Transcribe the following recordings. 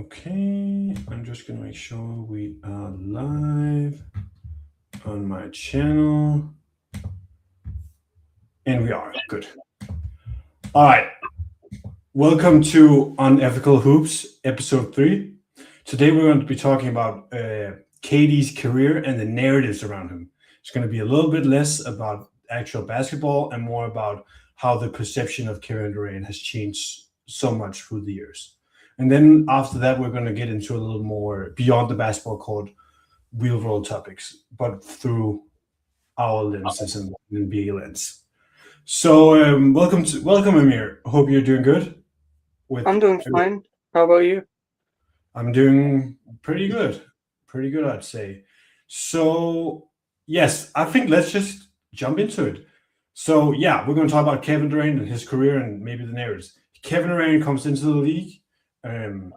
Okay, I'm just gonna make sure we are live on my channel. And we are. Good. All right. Welcome to Unethical Hoops, episode 3. Today we're going to be talking about KD's career and the narratives around him. It's going to be a little bit less about actual basketball and more about how the perception of Kevin Durant has changed so much through the years. And then after that, we're going to get into a little more beyond the basketball court, real world topics, but through our lenses and NBA lens. So welcome Amir. Hope you're doing good. With I'm doing fine. How about you? I'm doing pretty good, I'd say. So yes, I think let's just jump into it. So yeah, we're going to talk about Kevin Durant and his career and maybe the narratives. Kevin Durant comes into the league. Um,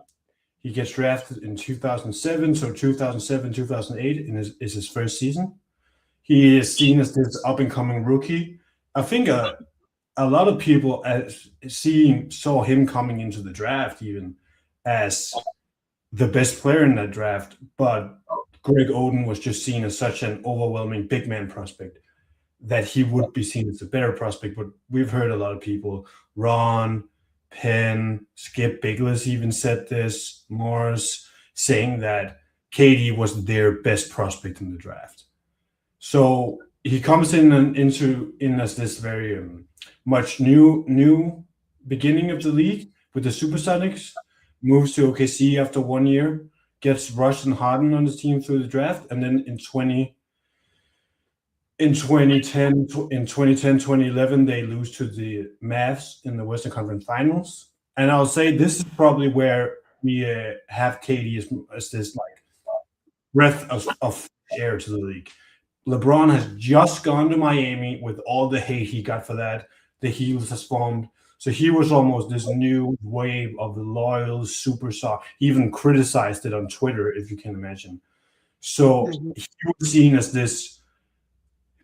he gets drafted in 2007, so 2007, 2008 is his first season. He is seen as this up and coming rookie. I think a lot of people saw him coming into the draft even as the best player in that draft, but Greg Oden was just seen as such an overwhelming big man prospect that he would be seen as a better prospect. But we've heard a lot of people, Ron, Penn, Skip Bayless even said this, Morris, saying that KD was their best prospect in the draft. So he comes in as this very much new beginning of the league with the Supersonics. Moves to OKC after 1 year, gets Rush and Harden on his team through the draft, and then in 2011 they lose to the Mavs in the Western Conference Finals. And I'll say this is probably where we have KD as this like breath of air to the league. LeBron has just gone to Miami with all the hate he got for that. The heels has formed. So he was almost this new wave of the loyal superstar. He even criticized it on Twitter, if you can imagine. So Mhm. he was seen as this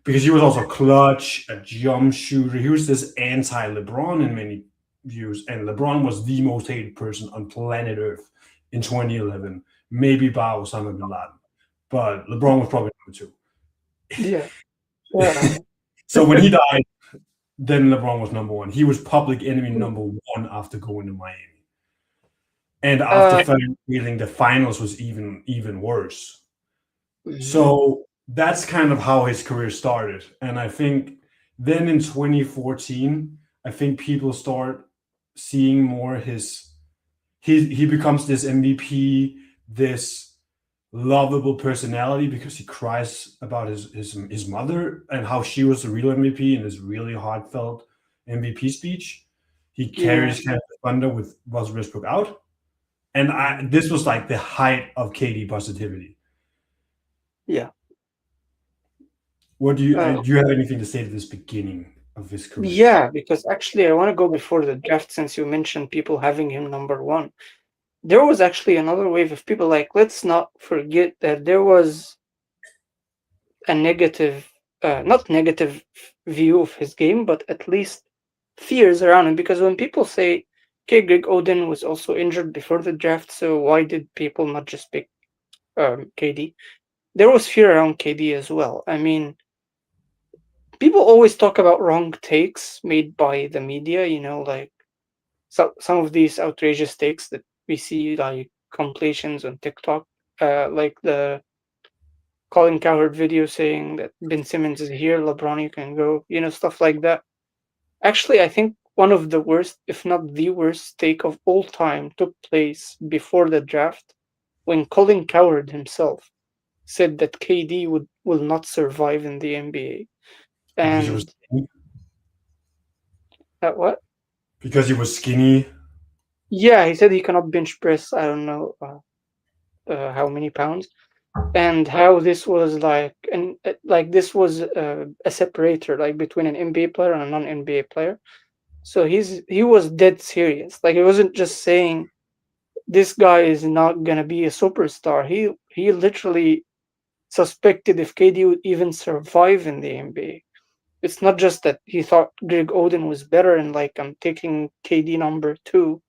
because he was also clutch, a jump shooter. He was this anti-LeBron in many views, and LeBron was the most hated person on planet Earth in 2011. Maybe by Osama bin Laden, but LeBron was probably number two. Yeah. Yeah. So when he died, then LeBron was number one. He was public enemy number one after going to Miami, and after Uh, feeling the finals was even worse. mhm. So that's kind of how his career started, and I think then in 2014, I think people start seeing more his he becomes this MVP, this lovable personality because he cries about his mother and how she was the real MVP in his really heartfelt MVP speech. He Yeah. carries kind of the thunder with Russell Westbrook out, and Mhm. this was like the height of KD positivity. Yeah. What Uh, do you have anything to say to this beginning of his career? yeah, because actually, I want to go before the draft since you mentioned people having him number one. There was actually another wave of people like, let's not forget that there was a negative, not negative view of his game, but at least fears around him. Because when people say, okay, Greg Oden was also injured before the draft, so why did people not just pick KD? There was fear around KD as well. I mean, people always talk about wrong takes made by the media, like some of these outrageous takes that we see, like compilations on TikTok, like the Colin Cowherd video saying that Ben Simmons is here, LeBron, you can go, stuff like that. Actually, I think one of the worst, if not the worst, take of all time took place before the draft when Colin Cowherd himself said that KD will not survive in the NBA. Because he was And skinny? what? Because he was skinny. Yeah, he said he cannot bench press. I don't know how many pounds, and how this was like, and like this was a separator, like between an NBA player and a non-NBA player. So he was dead serious. Like he wasn't just saying this guy is not gonna be a superstar. He literally suspected if KD would even survive in the NBA. It's not just that he thought Greg Oden was better and like I'm taking KD number two.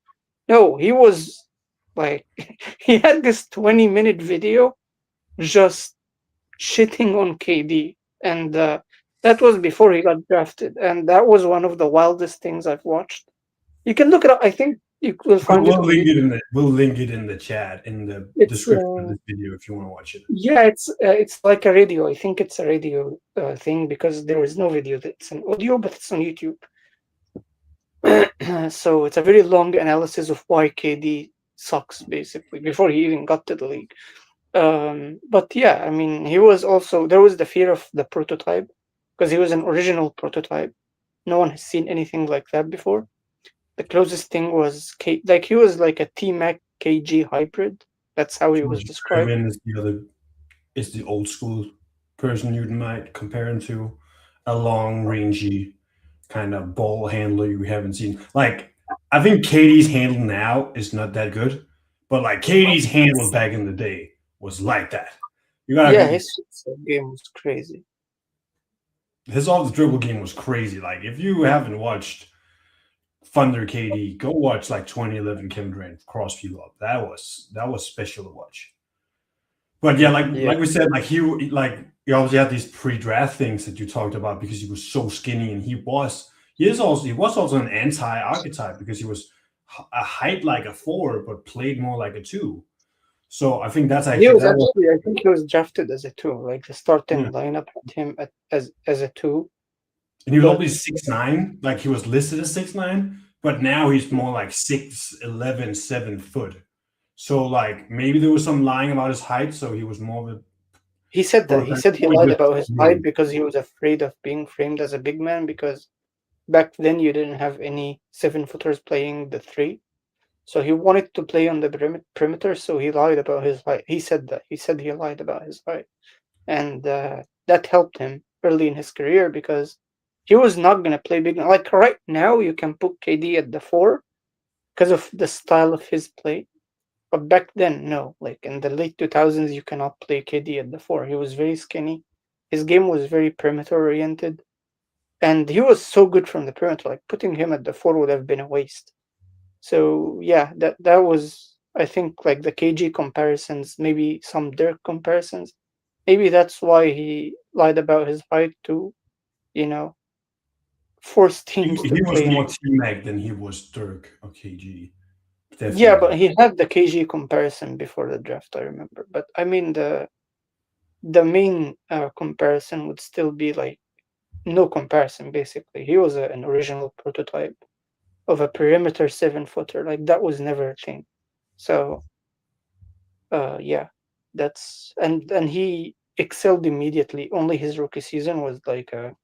No, he was. Like he had this 20-minute video just shitting on KD, and that was before he got drafted, and that was one of the wildest things I've watched. You can look it up. I think you will find it We'll on link YouTube. it in the chat in the It's description of this video if you want to watch it. yeah, it's like a radio. I think it's a radio thing because there is no video. It's an audio, but it's on YouTube. So it's a very long analysis of why KD sucks, basically, before he even got to the league. But yeah, I mean, he was also there was the fear of the prototype because he was an original prototype. No one has seen anything like that before. The closest thing was like he was like a T Mac KG hybrid. That's how he was George described. Gervin is the old school person you might compare him to, a long rangy kind of ball handler you haven't seen. Like I think Katie's handle now is not that good, but like Katie's handle back in the day was like that. You Yeah, gotta his game was crazy. his off the dribble game was crazy. Like if you haven't watched Thunder KD, go watch like 2011 Kevin Durant cross field up. That was special to watch. But yeah, Yeah, like we said, like he obviously had these pre-draft things that you talked about because he was so skinny, and he was also an anti-archetype because he was a height like a four but played more like a two. So I think that's he actually was that was actually. I think he was drafted as a two. Like the yeah. starting lineup had him as a two, And he was but always 6'9", like he was listed as 6'9", but now he's more like 6'11", 7 foot. So like maybe there was some lying about his height, so he was more of a he said that he prototype. said he Or he lied just about his height really because he was afraid of being framed as a big man because back then you didn't have any 7-footers playing the three. So he wanted to play on the perimeter, so he lied about his height. He said that. He said he lied about his height. And that helped him early in his career because he was not going to play big. Like right now, you can put KD at the four because of the style of his play. But back then, no. Like in the late 2000s, you cannot play KD at the four. He was very skinny. His game was very perimeter oriented. And he was so good from the perimeter. Like putting him at the four would have been a waste. So yeah, that was I think like the KG comparisons, maybe some Dirk comparisons. Maybe that's why he lied about his height to, you know, force teams to he was play. more T-Mac than he was Dirk or KG. Yeah, but Definitely. he had the KG comparison before the draft, I remember. But I mean the main comparison would still be like no comparison basically. He was an original prototype of a perimeter 7-footer. Like that was never a thing. So yeah, that's and he excelled immediately. Only his rookie season was like a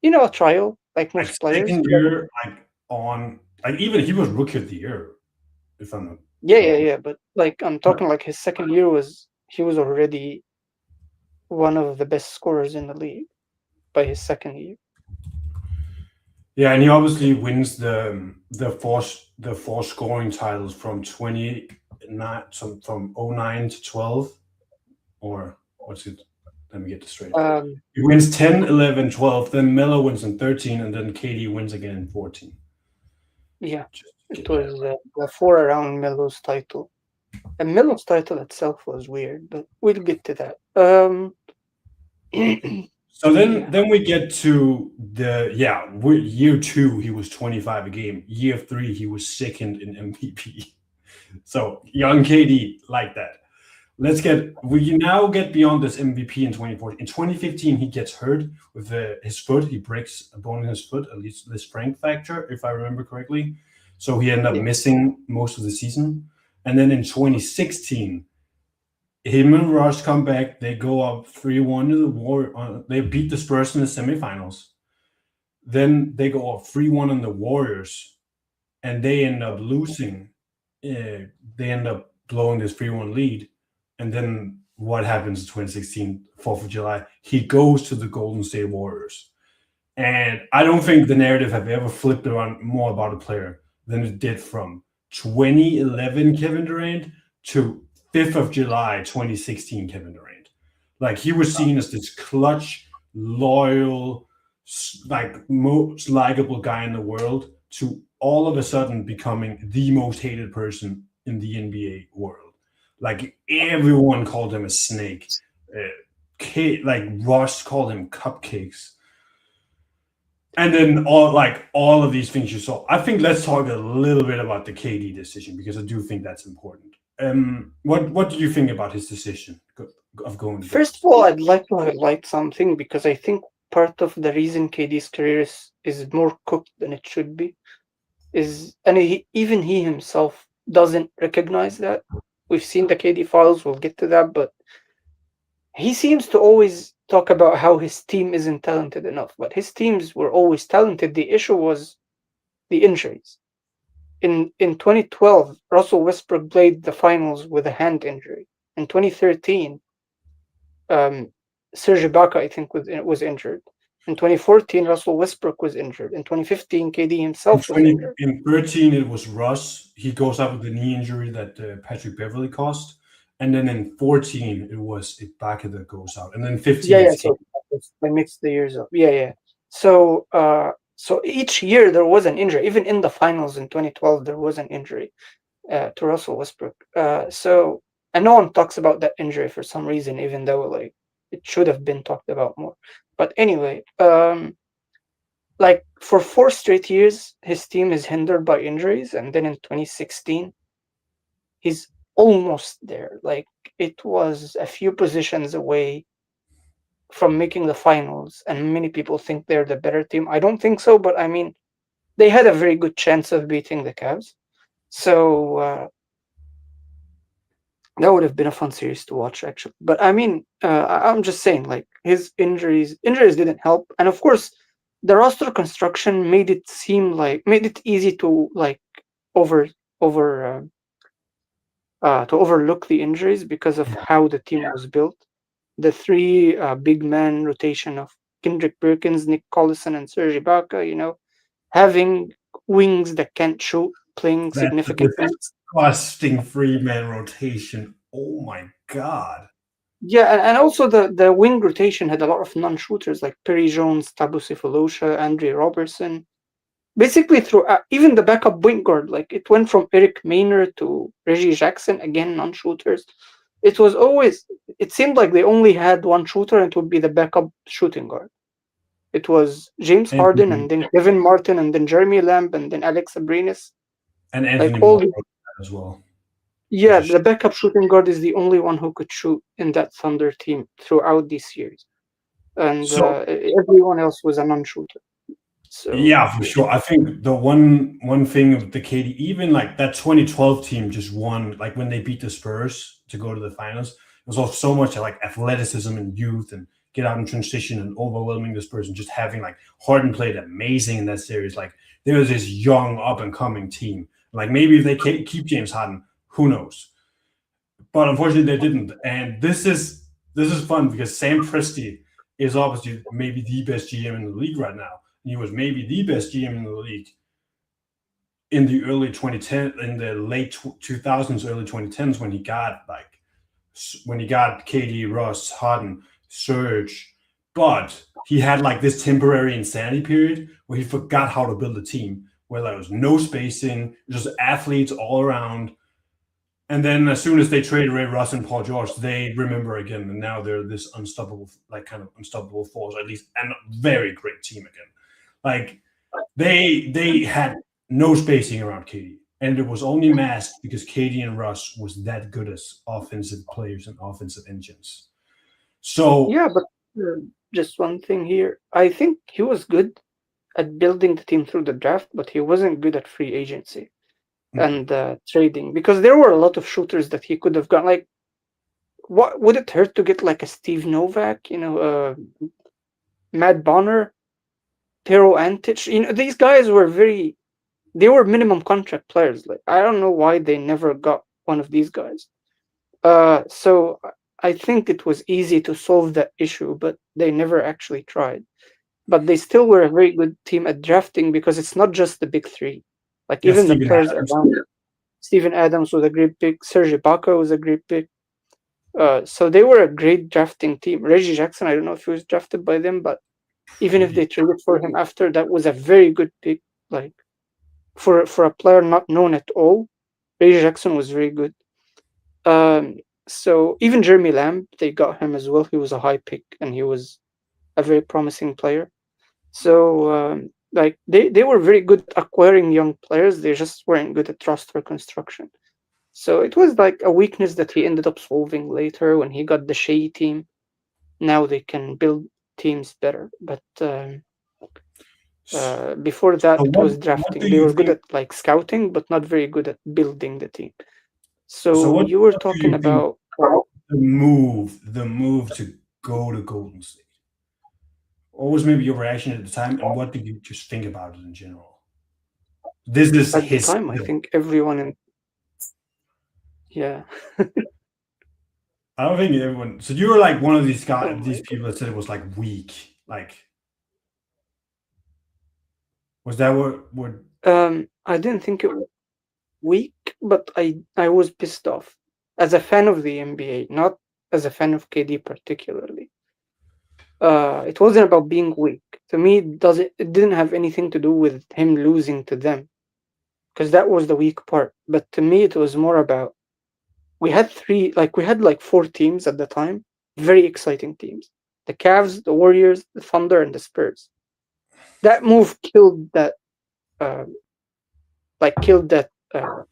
a trial, like Like most players. second year, like even he was rookie of the year, if I'm not Yeah, yeah, wrong. yeah. But like I'm talking like his second year was he was already one of the best scorers in the league by his second year. Yeah, and he obviously wins the four scoring titles from 09 to 12, or what's it? Let me get this straight. Um, He wins 10, 11, 12, then Melo wins in 13, and then KD wins again in 14. yeah, Just to it get that was right. the four around Melo's title. And Melo's title itself was weird, but we'll get to that. So Yeah, then we get to year two he was 25 a game. Year three he was second in MVP. So young KD like that. We now get beyond this MVP in 2014. In 2015 he gets hurt with his foot. He breaks a bone in his foot, at least this Frank fracture, if I remember correctly. So he ended up yeah, missing most of the season. And then in 2016 him and Rush come back. They go up 3-1 to the War. They beat the Spurs in the semifinals. Then they go up 3-1 on the Warriors, and they end up losing. They end up blowing this 3-1 lead. And then what happens in 2016, 4th of July? He goes to the Golden State Warriors. And I don't think the narrative have ever flipped around more about a player than it did from 2011 Kevin Durant to 5th of July 2016 Kevin Durant. Like he was seen as this clutch, loyal, like most likable guy in the world to all of a sudden becoming the most hated person in the NBA world. Like everyone called him a snake. Like Ross called him cupcakes. And then all of these things you saw. I think let's talk a little bit about the KD decision because I do think that's important. What do you think about his decision of going to First Dallas? of all, I'd like to highlight something because I think part of the reason KD's career is more cooked than it should be is, and even he himself doesn't recognize that. We've seen the KD files, we'll get to that, but he seems to always talk about how his team isn't talented enough, but his teams were always talented. The issue was the injuries. In 2012, Russell Westbrook played the finals with a hand injury. In 2013, um, Serge Ibaka, I think, was injured. In 2014, Russell Westbrook was injured. In 2015, KD In himself was 20 injured. in 13, it was Russ. He goes out with the knee injury that Patrick Beverly caused. And then in 14, it was Ibaka that goes out. And then 15, Yeah, yeah. it's So I mixed the years up. Yeah, yeah. So, so each year there was an injury. Even in the finals in 2012, there was an injury to Russell Westbrook. So, and no one talks about that injury for some reason, even though like it should have been talked about more. But anyway, like for 4 straight years, his team is hindered by injuries, and then in 2016, he's almost there. Like it was a few positions away from making the finals, and many people think they're the better team. I don't think so, but I mean, they had a very good chance of beating the Cavs. So that would have been a fun series to watch, actually. But I mean, I'm just saying, like his injuries didn't help, and of course, the roster construction made it easy to like over over to overlook the injuries because of how the team was built. The three big man rotation of Kendrick Perkins, Nick Collison, and Serge Ibaka, having wings that can't shoot, playing that significant minutes. disgusting three-man rotation. Oh my God. Yeah, and also the wing rotation had a lot of non-shooters like Perry Jones, Tabu Sefolosha, Andre Robertson. Basically, through even the backup point guard, like it went from Eric Maynard to Reggie Jackson, again non-shooters. It was always it seemed like they only had one shooter, and it would be the backup shooting guard. It was James Harden, And and then Kevin Martin, and then Jeremy Lamb, and then Alex Abrinas. Like Anthony all, Walker as well. yeah, the backup shooting guard is the only one who could shoot in that Thunder team throughout these years, and So everyone else was a non-shooter. So yeah, for yeah. sure. I think the one thing of the KD, even like that 2012 team just won, like when they beat the Spurs to go to the finals, it was also so much like athleticism and youth and get out in transition and overwhelming the Spurs and just having like Harden played amazing in that series. Like there was this young up and coming team. Like maybe if they keep James Harden, who knows? But unfortunately they didn't. And this is fun because Sam Presti is obviously maybe the best GM in the league right now. He was maybe the best GM in the league in the early 2010, in the late 2000s, early 2010s when he got KD, Russ, Harden, Serge, but he had like this temporary insanity period where he forgot how to build a team, where there was no spacing, just athletes all around. And then as soon as they trade away Russ and Paul George, they remember again, and now they're this unstoppable, like kind of unstoppable force, at least, and a very great team again. Like they had no spacing around KD, and it was only masked because KD and Russ was that good as offensive players and offensive engines. So Yeah, but just one thing here. I think he was good at building the team through the draft, but he wasn't good at free agency and trading because there were a lot of shooters that he could have gone. Like, what would it hurt to get like a Steve Novak, Matt Bonner, Tero Antich? These guys were they were minimum contract players. Like, I don't know why they never got one of these guys. So I think it was easy to solve that issue, but they never actually tried. But they still were a very good team at drafting because it's not just the big three. Like yeah, even the Steven players Adams. around it. Steven Adams was a great pick. Serge Ibaka was a great pick. So they were a great drafting team. Reggie Jackson, I don't know if he was drafted by them, but even if they traded for him after, that was a very good pick. Like for a player not known at all, Ray Jackson was very good. So even Jeremy Lamb, they got him as well. He was a high pick and he was a very promising player. So like they were very good at acquiring young players. They just weren't good at roster construction. So it was like a weakness that he ended up solving later when he got the Shea team. Now they can build teams better. But before that, So it was what do drafting. They you were good think? at like scouting, but not very good at building the team. So So you were what do talking you think about the move to go to Golden State? What was maybe your reaction at the time, and what did you just think about it in general? This is at the his. time. I think everyone in yeah. I don't think everyone. So you were like one of these Oh guys, these my people that said it was like weak. Like, was that what? god. I didn't think it was weak, but I was pissed off as a fan of the NBA, not as a fan of KD particularly. It wasn't about being weak. To me, it didn't have anything to do with him losing to them because that was the weak part. But to me, it was more about we had like four teams at the time, very exciting teams: the Cavs, the Warriors, the Thunder, and the Spurs. That move killed that, uh, killed that Yeah,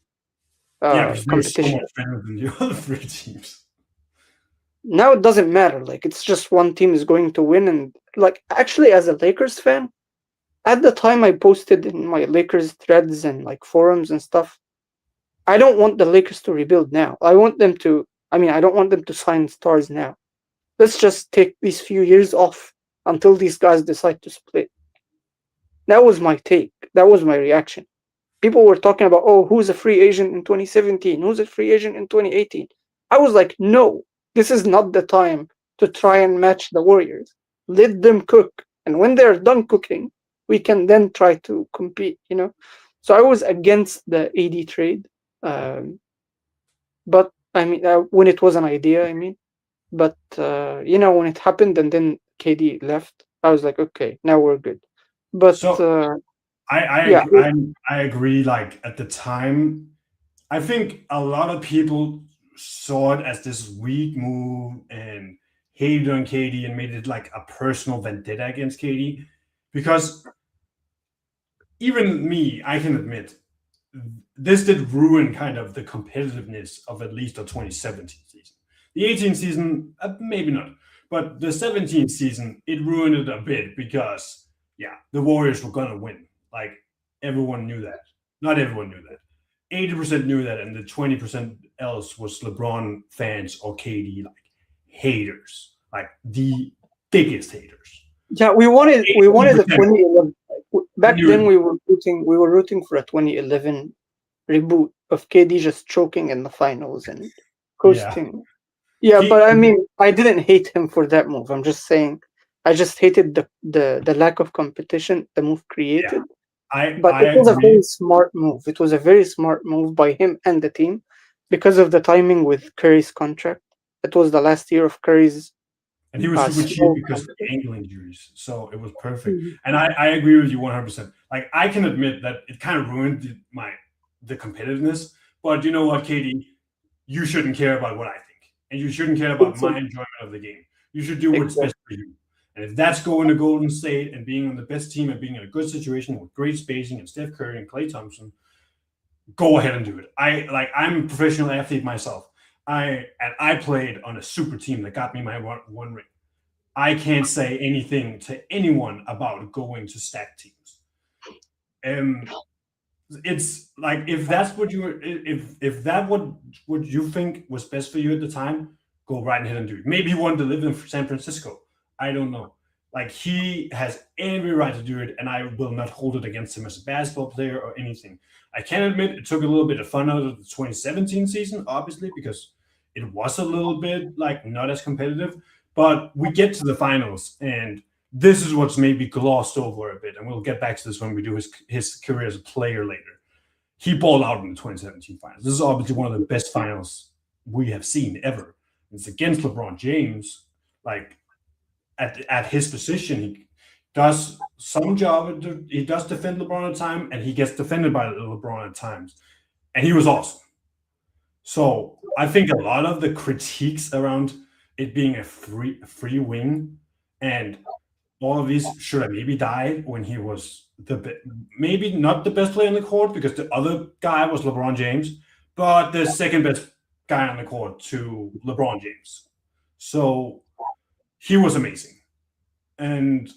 because they were so competition. much better than the other three teams. Now it doesn't matter. Like it's just one team is going to win, and like actually, as a Lakers fan, at the time I posted in my Lakers threads and like forums and stuff. I don't want the Lakers to rebuild now. I want them to. I mean, I don't want them to sign stars now. Let's just take these few years off until these guys decide to split. That was my take. That was my reaction. People were talking about, oh, who's a free agent in 2017? Who's a free agent in 2018? I was like, no, this is not the time to try and match the Warriors. Let them cook. And when they're done cooking, we can then try to compete, you know? So I was against the AD trade. Um, but I mean, when it was an idea, I mean, but when it happened and then KD left, I was like, okay, now we're good. But So I yeah, I I I agree. Like at the time, I think a lot of people saw it as this weak move and hated on Katie and made it like a personal vendetta against Katie, because even me, I can admit this did ruin kind of the competitiveness of at least the 2017 season. The 18 season, maybe not, but the 17 season, it ruined it a bit because, yeah, the Warriors were going to win. Like, everyone knew that. Not everyone knew that. 80% knew that, and the 20% else was LeBron fans or KD, like, haters. Like, the biggest haters. yeah, we wanted a 80% 2011. Back knew then, it. we were rooting for a 2011 reboot of KD just choking in the finals and Yeah. coasting. Yeah, but I mean, I didn't hate him for that move. I'm just saying, I just hated the lack of competition the move Yeah. created. But I it was a very agree. smart move. It was a very smart move by him and the team because of the timing with Curry's contract. It was the last year of Curry's And he was super cheap small because of contract. the ankle injuries. So it was perfect. Mhm. And I agree with you 100%. Like, I can admit that it kind of ruined the competitiveness. But you know what, Katie? You shouldn't care about what I think. And you shouldn't care about my Exactly. enjoyment of the game. You should do what's best Exactly. for you. And if that's going to Golden State and being on the best team and being in a good situation with great spacing and Steph Curry and Klay Thompson, go ahead and do it. I'm a professional athlete myself. I played on a super team that got me my one ring. I can't say anything to anyone about going to stack teams. Um, it's like if that's what you if that what you think was best for you at the time, go right ahead and do it. Maybe he wanted to live in San Francisco. I don't know. Like he has every right to do it, and I will not hold it against him as a basketball player or anything. I can admit it took a little bit of fun out of the 2017 season, obviously, because it was a little bit like not as competitive. But we get to the finals, and this is what's maybe glossed over a bit, and we'll get back to this when we do his career as a player later. He balled out in the 2017 finals. This is obviously one of the best finals we have seen ever. It's against LeBron James. Like at his position, he does some job. He does defend LeBron at times, and he gets defended by LeBron at times. And he was awesome. So I think a lot of the critiques around it being a free wing and all of these should have maybe died when he was maybe not the best player on the court because the other guy was LeBron James, but the second best guy on the court to LeBron James. So he was amazing. And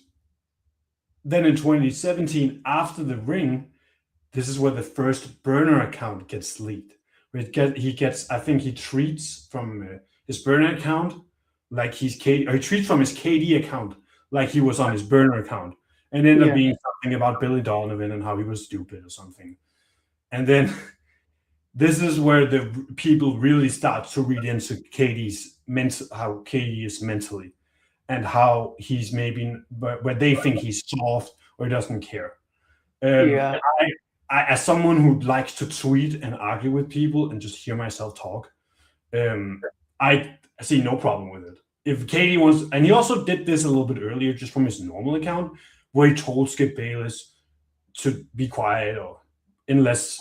then in 2017, after the ring, this is where the first burner account gets leaked. He gets, I think he tweets from his burner account like he's K, or he tweets from his KD account like he was on his burner account, and ended up Yeah. being something about Billy Donovan and how he was stupid or something. And then this is where the people really start to read into KD's mental, how KD is mentally, and how he's maybe where they think he's soft or he doesn't care. Yeah. As someone who likes to tweet and argue with people and just hear myself talk, I see no problem with it. If Katie wants, and he also did this a little bit earlier, just from his normal account, where he told Skip Bayless to be quiet or in less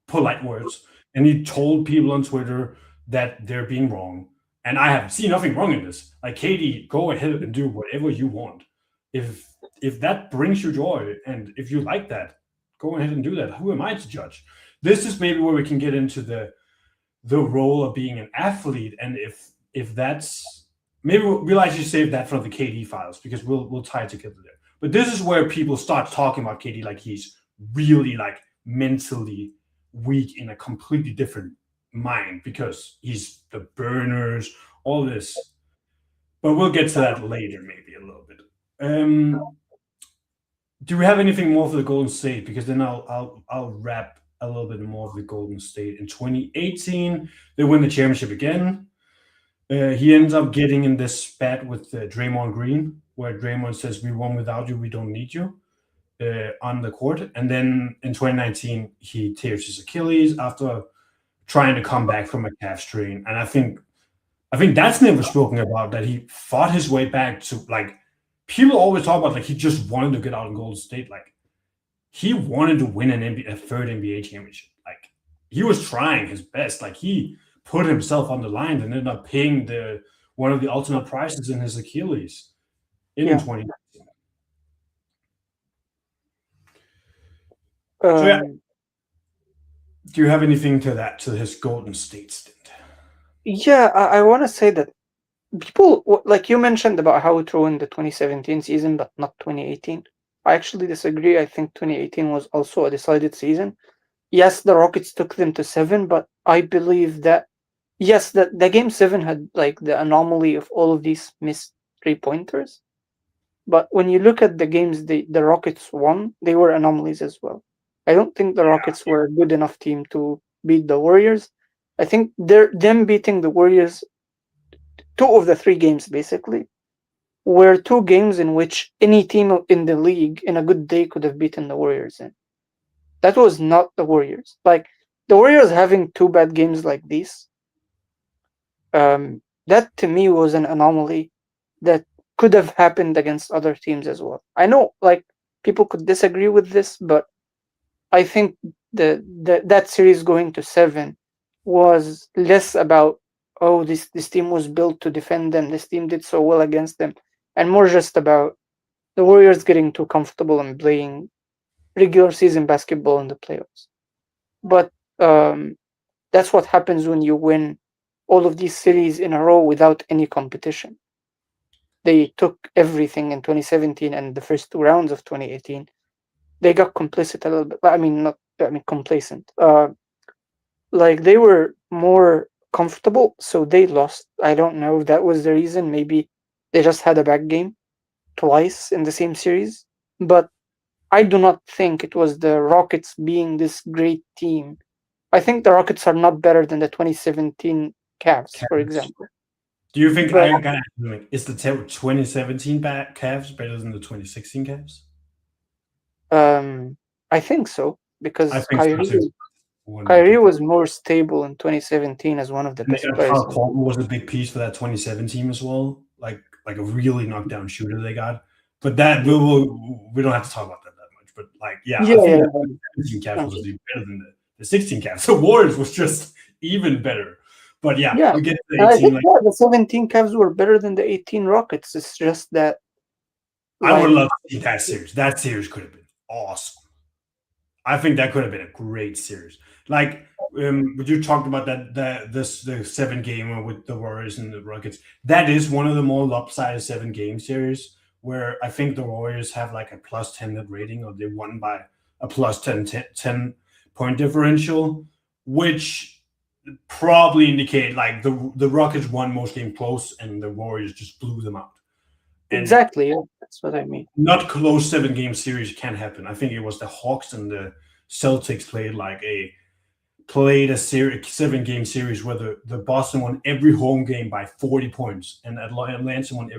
polite words, and he told people on Twitter that they're being wrong. And I have seen nothing wrong in this. Like Katie, go ahead and do whatever you want. If that brings you joy, and if you like that, go ahead and do that. Who am I to judge? This is maybe where we can get into the role of being an athlete, and if that's maybe we'll actually save that from the KD files because we'll tie it together there. But this is where people start talking about KD like he's really like mentally weak in a completely different mind because he's the burners, all this. But we'll get to that later, maybe a little bit. Do we have anything more for the Golden State? Because then I'll wrap a little bit more of the Golden State. In 2018, they win the championship again. He ends up getting in this spat with Draymond Green, where Draymond says, "We won without you. We don't need you." On the court. And then in 2019, he tears his Achilles after trying to come back from a calf strain. And I think that's never spoken about, that he fought his way back to, like, people always talk about like he just wanted to get out of Golden State. Like he wanted to win a third NBA championship. Like he was trying his best. Like he put himself on the line and ended up paying one of the ultimate prices in his Achilles in 2019. So yeah. Do you have anything to his Golden State stint? Yeah, I want to say that people, like you mentioned about how it ruined the 2017 season, but not 2018. I actually disagree. I think 2018 was also a decided season. Yes, the Rockets took them to 7, but I believe that, yes, the game 7 had like the anomaly of all of these missed 3-pointers. But when you look at the games the Rockets won, they were anomalies as well. I don't think the Rockets were a good enough team to beat the Warriors. I think them beating the Warriors, 2 of the 3 games basically, were 2 games in which any team in the league in a good day could have beaten the Warriors in. That was not the Warriors. Like the Warriors having 2 bad games like these, that to me was an anomaly that could have happened against other teams as well. I know like people could disagree with this, but I think that series going to 7 was less about, oh, this team was built to defend them, this team did so well against them, and more just about the Warriors getting too comfortable and playing regular season basketball in the playoffs. But that's what happens when you win all of these series in a row without any competition. They took everything in 2017 and the first 2 rounds of 2018. They got complicit a little bit. Complacent. Like they were more comfortable, so they lost. I don't know if that was the reason. Maybe they just had a bad game twice in the same series. But I do not think it was the Rockets being this great team. I think the Rockets are not better than the 2017 Cavs, for example. Do you think is the 2017 Cavs better than the 2016 Cavs? I think so because I think Kyrie was more stable in 2017 as one of the best players. Carl Colton was a big piece for that 2017 as well, like a really knockdown shooter they got. But that we don't have to talk about that much. But like, I think the 17 Cavs was better than the 16 Cavs. The Warriors was just even better. But yeah, Yeah. we get to the And I 18. think Like, the 17 Cavs were better than the 18 Rockets. It's just that, I would like, love to see that series. That series could have been awesome. I think that could have been a great series. Like, when you talked about the 7 gamer with the Warriors and the Rockets, that is one of the more lopsided 7 game series where I think the Warriors have like a plus 10 net rating, or they won by a plus 10 point differential, which probably indicate like the Rockets won most game close and the Warriors just blew them out. And exactly. Yeah, that's what I mean. not close 7 game series can happen. I think it was the Hawks and the Celtics played a 7 game series where the Boston won every home game by 40 points, and Atlanta won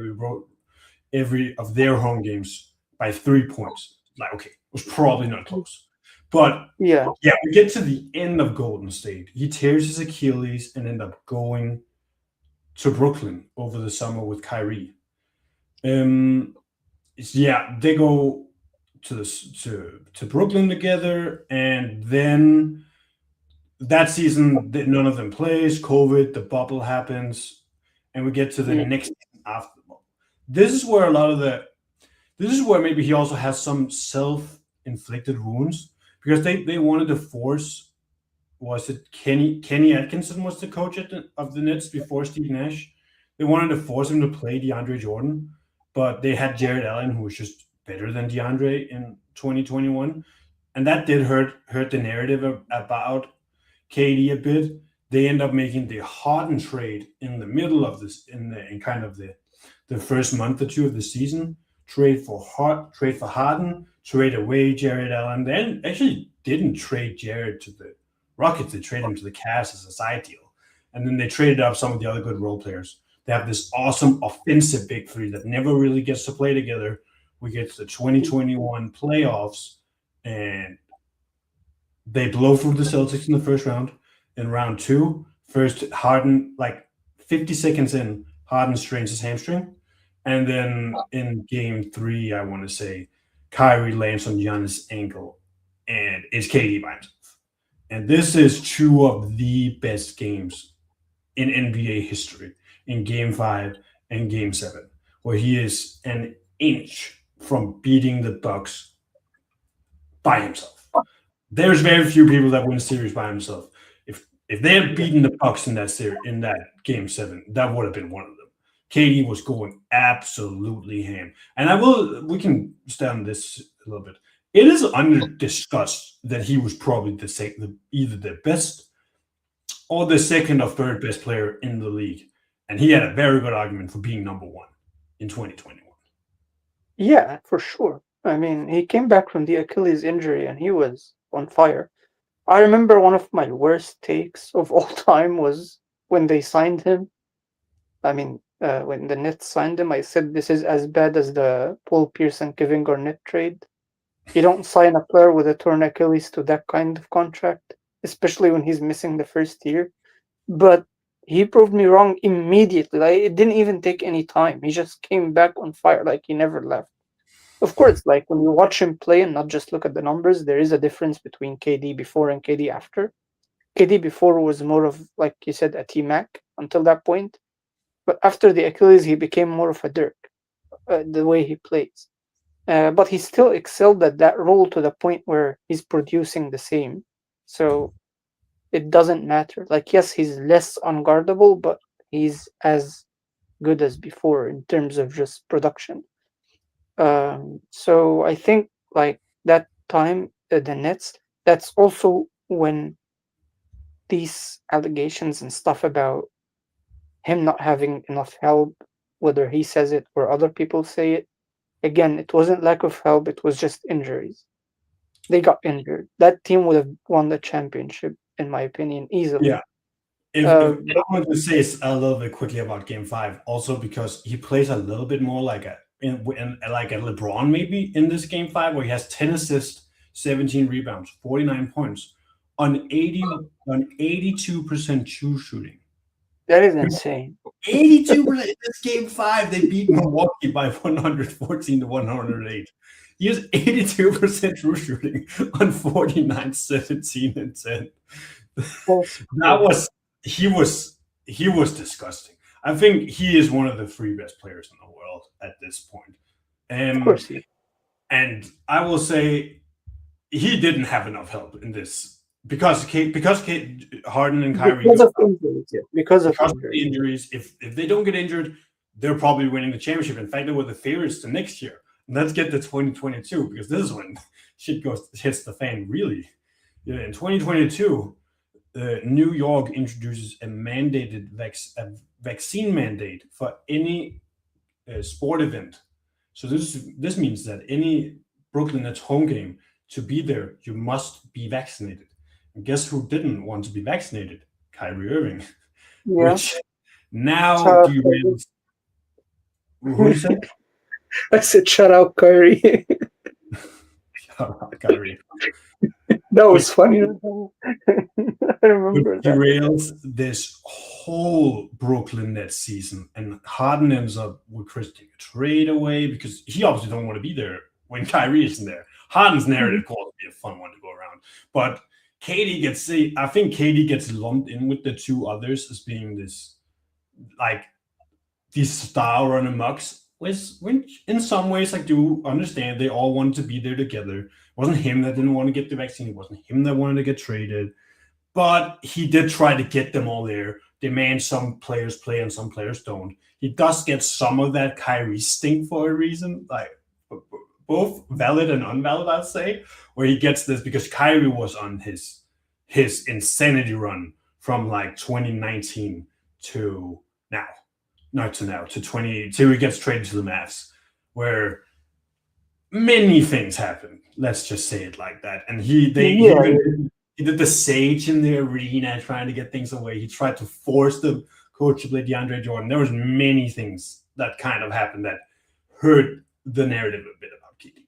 every of their home games by 3 points. Like, okay, it was probably not close. But Yeah. yeah, we get to the end of Golden State. He tears his Achilles and end up going to Brooklyn over the summer with Kyrie. Um, yeah, they go to Brooklyn together, and then that season none of them plays. COVID, the bubble happens, and we get to the Yeah. next season after the bubble. This is where a lot of the this is where maybe he also has some self-inflicted wounds, because they wanted to force, was it Kenny Atkinson was the coach of the Nets before Steve Nash. They wanted to force him to play DeAndre Jordan, but they had Jared Allen, who was just better than DeAndre in 2021, and that did hurt the narrative about KD a bit. They end up making the Harden trade in the middle of this, in kind of the first month or two of the season. Trade for Harden, trade away Jared Allen. Then actually didn't trade Jared to the Rockets. They traded him to the Cavs as a side deal, and then they traded up some of the other good role players. They have this awesome offensive big three that never really gets to play together. We get to the 2021 playoffs, and they blow through the Celtics in the first round. In round two, first Harden, like 50 seconds in, Harden strains his hamstring. And then in game three, I want to say, Kyrie lands on Giannis' ankle, and it's KD by himself. And this is two of the best games in NBA history, in game five and game seven, where he is an inch from beating the Bucks by himself. There's very few people that win a series by himself. If they had beaten the Bucks in that series, in that game seven, that would have been one of them. KD was going absolutely ham, and we can stay on this a little bit. It is under discussed that he was probably either the best or the second or third best player in the league, and he had a very good argument for being number one in 2021. Yeah, for sure. I mean, he came back from the Achilles injury and he was on fire. I remember one of my worst takes of all time was when they signed him. I mean, when the Nets signed him, I said this is as bad as the Paul Pierce and Kevin Garnett trade. You don't sign a player with a torn Achilles to that kind of contract, especially when he's missing the first year. But he proved me wrong immediately. Like, it didn't even take any time. He just came back on fire, like he never left. Of course, like when you watch him play and not just look at the numbers, there is a difference between KD before and KD after. KD before was more of, like you said, a T Mac until that point. But after the Achilles, he became more of a Dirk, the way he plays. But he still excelled at that role to the point where he's producing the same. So it doesn't matter. Like, yes, he's less unguardable, but he's as good as before in terms of just production. So I think like that time, the Nets, that's also when these allegations and stuff about him not having enough help, whether he says it or other people say it, again, it wasn't lack of help, it was just injuries. They got injured. That team would have won the championship, in my opinion, Yeah. easily. If But I want to say a little bit quickly about Game Five, also because he plays a little bit more like like a LeBron maybe in this Game Five, where he has 10 assists, 17 rebounds, 49 points on 82% true shooting. that is insane. 82% in this Game Five, they beat Milwaukee by 114 to 108. He has 82% true shooting on 49, 17, and 10. That's That true. was he was disgusting. I think he is one of the three best players in the world at this point. Of Um, course, yeah. and I will say he didn't have enough help in this because Harden and Kyrie Because go of injuries, yeah. Because of because of the injuries. injuries. If they don't get injured, they're probably winning the championship. In fact, they were the favorites to next year. Let's get to 2022 because this is when shit goes hits the fan really. Yeah, in 2022, New York introduces a vaccine mandate for any sport event. So this means that any Brooklyn Nets home game to be there, you must be vaccinated. And guess who didn't want to be vaccinated? Kyrie Irving, Yeah. which now So derails. Who do you say? I said, "Shut out, Kyrie." Kyrie. That was Which funny. I remember that. derails this whole Brooklyn Nets season, and Harden ends up requesting a trade away because he obviously don't want to be there when Kyrie isn't there. Harden's narrative calls would be a fun one to go around, but I think Katie gets lumped in with the two others as being this like these star running mucks. Which in some ways I do understand they all wanted to be there together. It wasn't him that didn't want to get the vaccine. It wasn't him that wanted to get traded, but he did try to get them all there, demand some players play and some players don't. He does get some of that Kyrie stink for a reason, like both valid and unvalid, I'd say, where he gets this because Kyrie was on his insanity run from like 2019 to now, not to now, to 20 till he gets traded to the Mavs, where many things happen. Let's just say it like that. And he Yeah, even he did the sage in the arena trying to get things away. He tried to force the coach to play DeAndre Jordan. There was many things that kind of happened that hurt the narrative a bit about KD.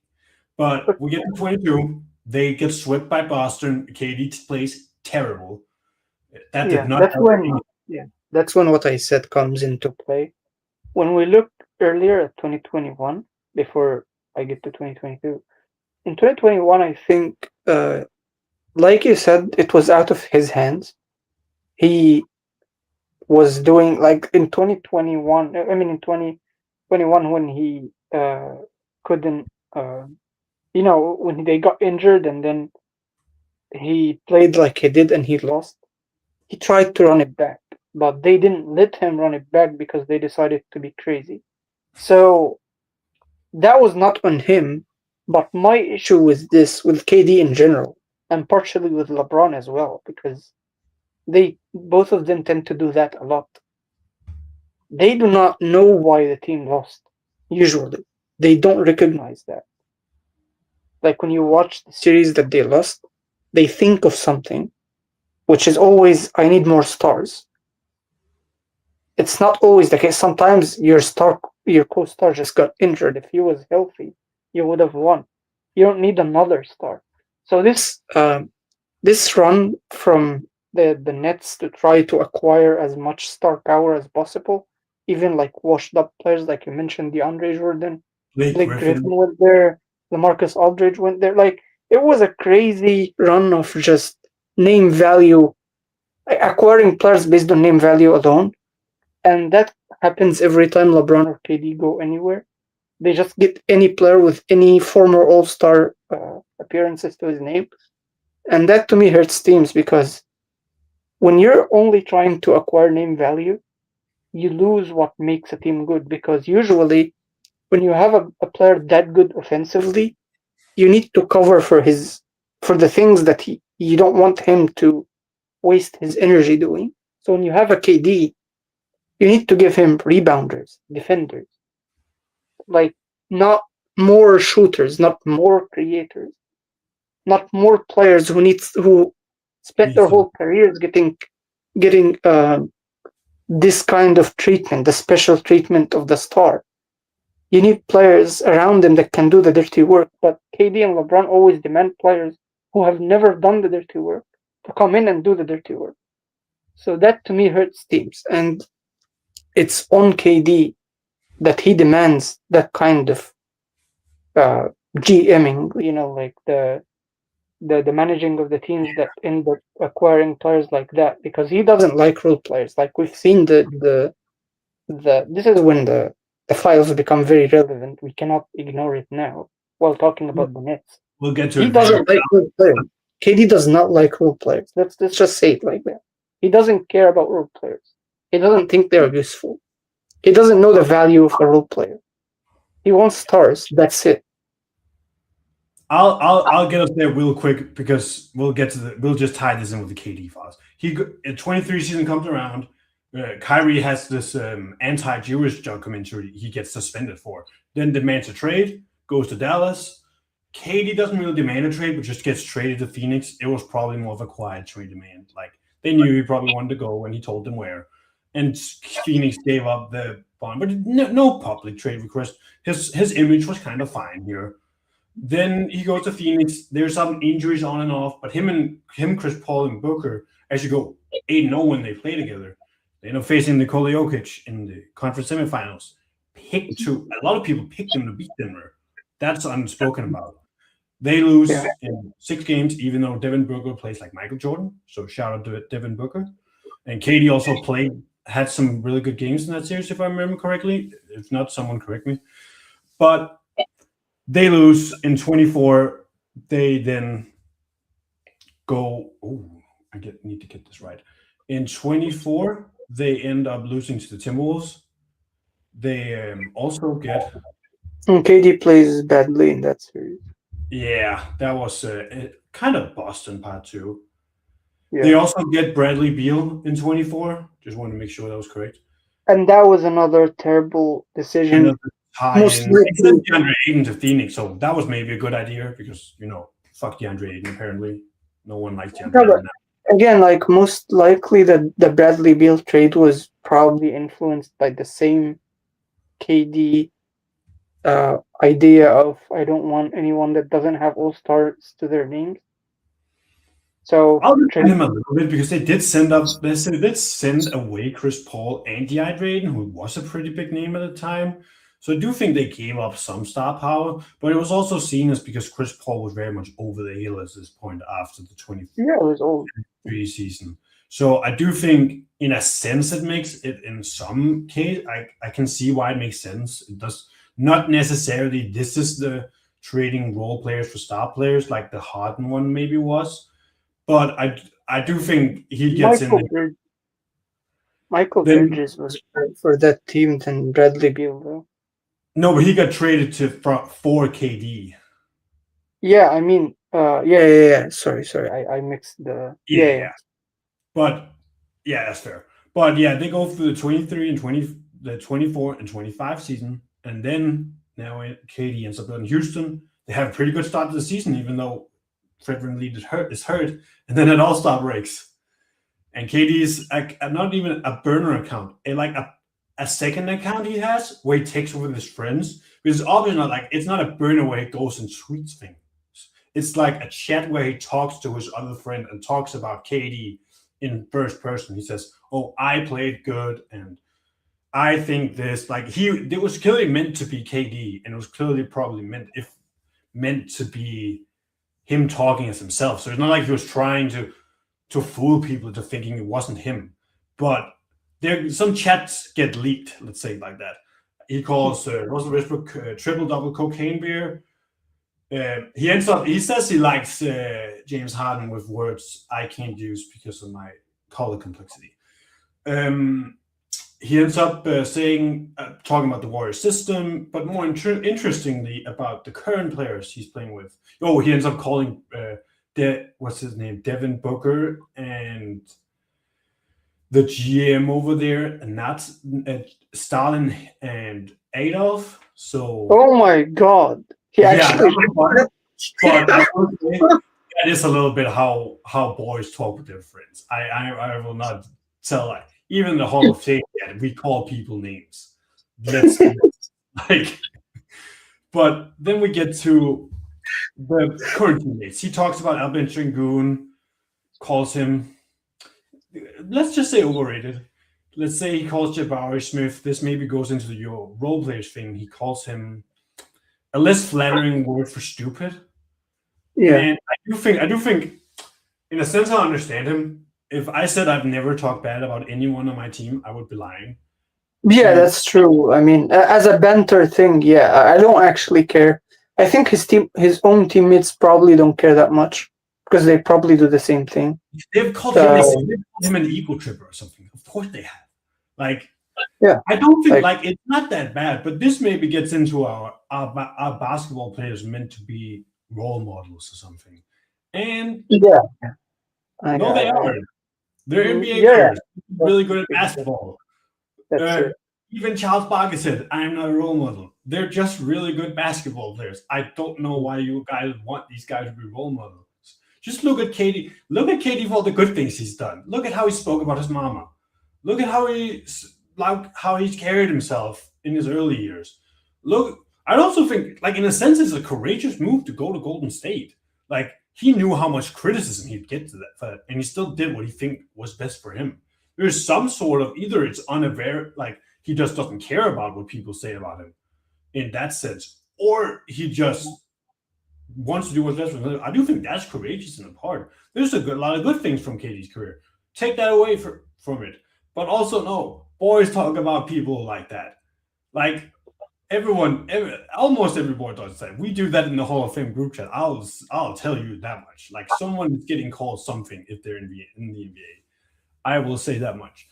But we get to 22. They get swept by Boston. KD plays terrible. That did yeah. not That's help when, anything. yeah, that's when what I said comes into play. When we look earlier at 2021, before I get to 2022, in 2021, I think, like you said, it was out of his hands. He was doing like in 2021. I mean, in 2021, when he couldn't, when they got injured and then he played like he did and he lost. He tried to run it back, but they didn't let him run it back because they decided to be crazy. So that was not on him, but my issue with this, with KD in general, and partially with LeBron as well, because they both of them tend to do that a lot. They do not know why the team lost. Usually, they don't recognize that. Like when you watch the series that they lost, they think of something, which is always, I need more stars. It's not always the case. Sometimes your co-star just got injured. If he was healthy, you would have won. You don't need another star. So this run from the Nets to try to acquire as much star power as possible, even like washed up players like you mentioned, DeAndre Jordan, Blake Blake Griffin Griffin. went there, LaMarcus Aldridge went there. Like it was a crazy run of just name value, acquiring players based on name value alone, and that happens every time LeBron or KD go anywhere. They just get any player with any former All Star appearances to his name, and that to me hurts teams because when you're only trying to acquire name value, you lose what makes a team good. Because usually, when you have a player that good offensively, you need to cover for the things that you don't want him to waste his energy doing. So when you have a KD, you need to give him rebounders, defenders, like not more shooters, not more creators, not more players who spent their Lethal. whole careers getting this kind of treatment, the special treatment of the star. You need players around them that can do the dirty work. But KD and LeBron always demand players who have never done the dirty work to come in and do the dirty work. So that to me hurts teams, and it's on KD that he demands that kind of uh, GMing, like the managing of the teams that end up acquiring players like that, because he doesn't like role players. Like we've seen the this is when the files become very relevant. We cannot ignore it now while talking about the Nets. We'll get to He it very doesn't like role players. KD does not like role players. Let's just say it like that. He doesn't care about role players. He doesn't think they're useful. He doesn't know the value of a role player. He wants stars. That's it. I'll get us there real quick because we'll just tie this in with the KD files. In 23 season comes around. Kyrie has this anti-Jewish documentary he gets suspended for. Then demands a trade, goes to Dallas. KD doesn't really demand a trade, but just gets traded to Phoenix. It was probably more of a quiet trade demand. Like they knew he probably wanted to go when he told them where. And Phoenix gave up the bond, but no public trade request. His image was kind of fine here. Then he goes to Phoenix. There's some injuries on and off, but him, Chris Paul, and Booker actually go 8-0 when they play together. They end up facing Nikola Jokic in the conference semifinals. A lot of people picked them to beat Denver. That's unspoken about. They lose in 6 games, even though Devin Booker plays like Michael Jordan. So shout out to Devin Booker. And KD also had some really good games in that series, if I remember correctly. If not, someone correct me. But they lose in 24. They then go. Oh, need to get this right. In 24, they end up losing to the Timberwolves. They also get. KD plays badly in that series. Yeah, that was kind of Boston part 2. Yeah. They also get Bradley Beal in 24. Just want to make sure that was correct. And that was another terrible decision. DeAndre Ayton to Phoenix, so that was maybe a good idea because fuck DeAndre Ayton. Apparently, no one likes DeAndre Ayton now. Again, like most likely, the Bradley Beal trade was probably influenced by the same KD idea of I don't want anyone that doesn't have all stars to their names. So I'll defend him a little bit because they did send away Chris Paul and DeAndre Ayton, who was a pretty big name at the time. So I do think they gave up some star power, but it was also seen as because Chris Paul was very much over the hill at this point after the 23 season. So I do think, in a sense, it makes it. In some case, I can see why it makes sense. It does not necessarily. This is the trading role players for star players like the Harden one maybe was. But I do think he gets in there. Michael Bridges was for that team than Bradley Beal, though. No, but he got traded for KD. Yeah, I mean, yeah. Sorry. I mixed the. Yeah. But yeah, that's fair. But yeah, they go through the 23 and 20, the 24 and 25 season, and then now KD ends up in Houston. They have a pretty good start to the season, even though Fred VanVleet is hurt, and then it all-star breaks. And KD's not even a burner account, a second account he has where he takes over with his friends. Because it's obviously it's not a burner where he goes and tweets things. It's like a chat where he talks to his other friend and talks about KD in first person. He says, "Oh, I played good, and I think this." It was clearly meant to be KD, and it was clearly probably meant to be him talking as himself. So it's not like he was trying to fool people into thinking it wasn't him. But some chats get leaked, let's say it like that. He calls Russell Westbrook triple-double cocaine beer. He says he likes James Harden with words I can't use because of my color complexity. He ends up talking about the Warriors system, but more interestingly about the current players he's playing with. Oh, he ends up calling what's his name, Devin Booker, and the GM over there, and that's Stalin and Adolf. So, oh my God, but I will say that is a little bit how boys talk with their friends. I will not tell even the Hall of Fame, we call people names. But then we get to the current teammates. He talks about Alvin Sengun, calls him, let's just say, overrated. Let's say he calls Jabari Smith. This maybe goes into your role players thing. He calls him a less flattering word for stupid. Yeah. And I I do think, in a sense, I understand him. If I said I've never talked bad about anyone on my team, I would be lying. Yeah, And that's true. I mean, as a banter thing, yeah, I don't actually care. I think his own teammates probably don't care that much because they probably do the same thing. they've called him Uh, an ego tripper or something. Of course they have. Like, yeah, I don't think like like it's not that bad, but this maybe gets into our basketball players meant to be role models or something. And yeah, no, they aren't. They're NBA yeah, players, that's really good at basketball. that's Uh, it. even Charles Barkley said, "I'm not a role model. They're just really good basketball players. I don't know why you guys want these guys to be role models. Just look at Katie. Look at Katie for all the good things he's done. Look at how he spoke about his mama. Look at how he's carried himself in his early years. Look, I also think, like in a sense, it's a courageous move to go to Golden State. Like he knew how much criticism he'd get to that, and he still did what he think was best for him. There's some sort of either it's unaware, like he just doesn't care about what people say about him in that sense, or he just wants to do what's best for him. I do think that's courageous in the part. There's lot of good things from Katie's career. Take that away from it, but also no. Boys talk about people like that. Like almost every boy does that. We do that in the Hall of Fame group chat. I'll tell you that much. Like someone is getting called something if they're in the NBA. I will say that much.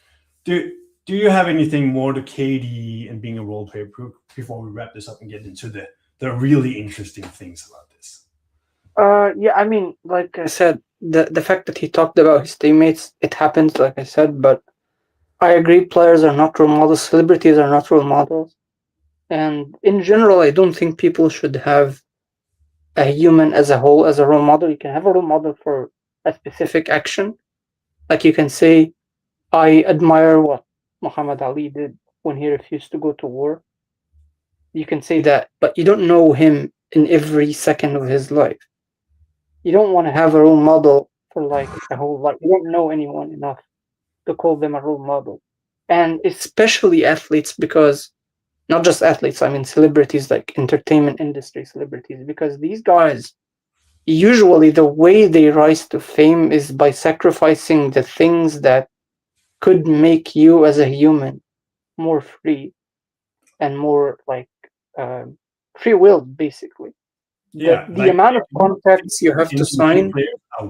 Do Do you have anything more to KD and being a role player before we wrap this up and get into the really interesting things about this? Yeah, I mean, like I said, the fact that he talked about his teammates, it happens, like I said, but I agree players are not role models, celebrities are not role models. And in general, I don't think people should have a human as a whole as a role model. You can have a role model for a specific action. Like you can say, I admire what Muhammad Ali did when he refused to go to war. You can say that, but you don't know him in every second of his life. You don't want to have a role model for like a whole life. You don't know anyone enough to call them a role model. And especially athletes, because not just athletes, I mean celebrities, like entertainment industry celebrities, because these guys, usually the way they rise to fame is by sacrificing the things that could make you as a human more free and more like uh, free will, basically. The Yeah, the like amount of do you think contracts you have to NBA sign. players are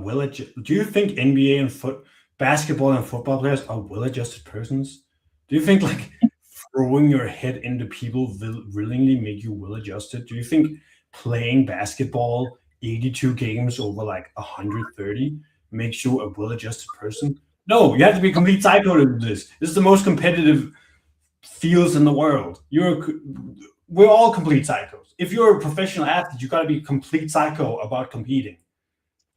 do you think NBA and basketball and football players are well-adjusted persons? Do you think like throwing your head into people will willingly make you well-adjusted? Do you think playing basketball 82 games over like 130 makes you a well-adjusted person? No, you have to be a complete psycho to do this. This is the most competitive fields in the world. We're all complete psychos. If you're a professional athlete, you got to be a complete psycho about competing.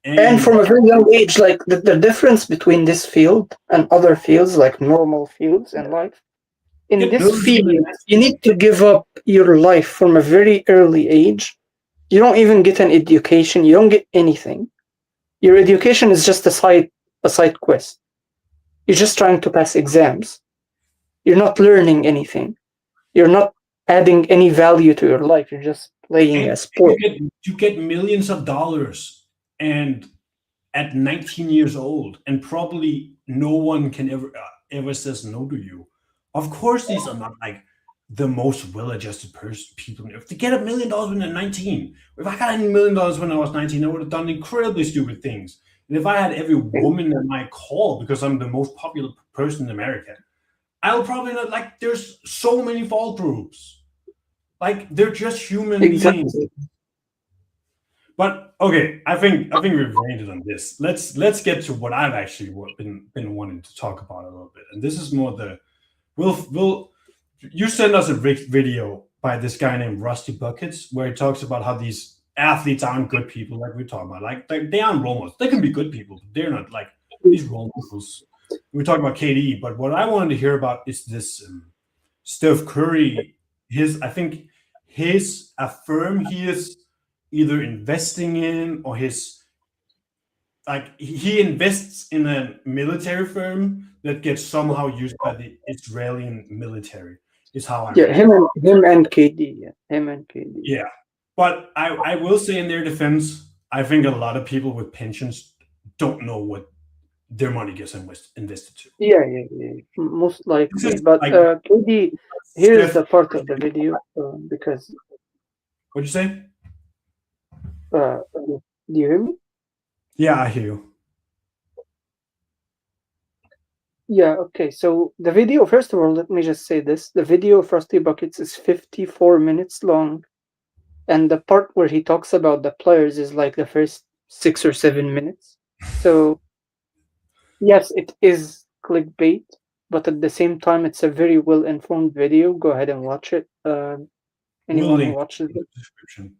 And And from a very young age, like the difference between this field and other fields, like normal fields in life, in get this millions of field, you investors. need to give up your life from a very early age. You don't even get an education. You don't get anything. Your education is just a side quest. You're just trying to pass exams. You're not learning anything. You're not adding any value to your life. You're just playing And a sport. you get millions of dollars and at 19 years old, and probably no one can ever says no to you. Of course, these are not like the most well-adjusted people. If they get $1 million when they're 19, if I got $1 million when I was 19, I would have done incredibly stupid things. And if I had every woman that might call because I'm the most popular person in America, I'll probably not like. There's so many fault groups. Like they're just human beings. Exactly. But okay, I think we've ranted on this. Let's get to what I've actually been wanting to talk about a little bit, and this is more the we'll you send us a video by this guy named Rusty Buckets where he talks about how these athletes aren't good people, like we talk about, like they aren't role models. They can be good people, but they're not like these role models. We talk about KD, but what I wanted to hear about is this Steph Curry. I think his a firm he is either investing in or his like he invests in a military firm that gets somehow used by the Israeli military is how I Yeah, read it. him and KD. Yeah, him and KD. Yeah. But I will say in their defense, I think a lot of people with pensions don't know what their money gets invested to. Yeah, yeah, yeah, most This likely. is But like KD, here's Steph. the part of the video because What'd you say? do you hear me? Yeah, I hear you. Yeah, okay. So the video, first of all, let me just say this. The video of Rusty Buckets is 54 minutes long, and the part where he talks about the players is like the first 6 or 7 minutes. So yes, it is clickbait, but at the same time, it's a very well informed video. Go ahead and watch it. We'll Anyone who link watches in the it, description.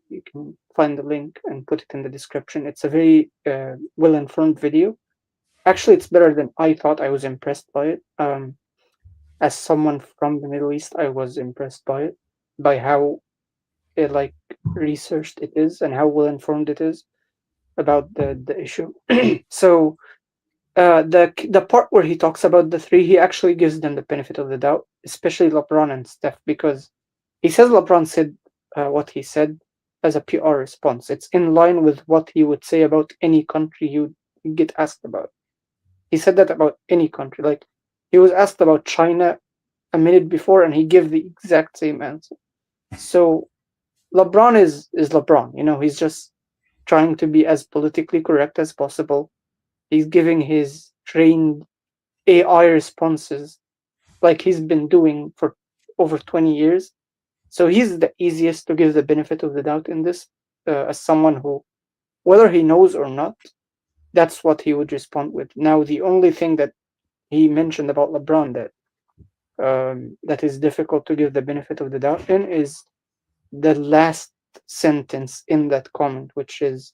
you can find the link and put it in the description. It's a very well informed video. Actually, it's better than I thought. I was impressed by it. As someone from the Middle East, I was impressed by it, by how like researched it is and how well informed it is about the issue. So the part where he talks about the three, he actually gives them the benefit of the doubt, especially LeBron and Steph, because he says LeBron said what he said as a PR response. It's in line with what he would say about any country you get asked about. He said that about any country. Like he was asked about China a minute before, and he gave the exact same answer. So LeBron is LeBron. You know, he's just trying to be as politically correct as possible. He's giving his trained AI responses like he's been doing for over 20 years. So he's the easiest to give the benefit of the doubt in this, as someone who, whether he knows or not, that's what he would respond with. Now, the only thing that he mentioned about LeBron that is difficult to give the benefit of the doubt in is the last sentence in that comment, which is,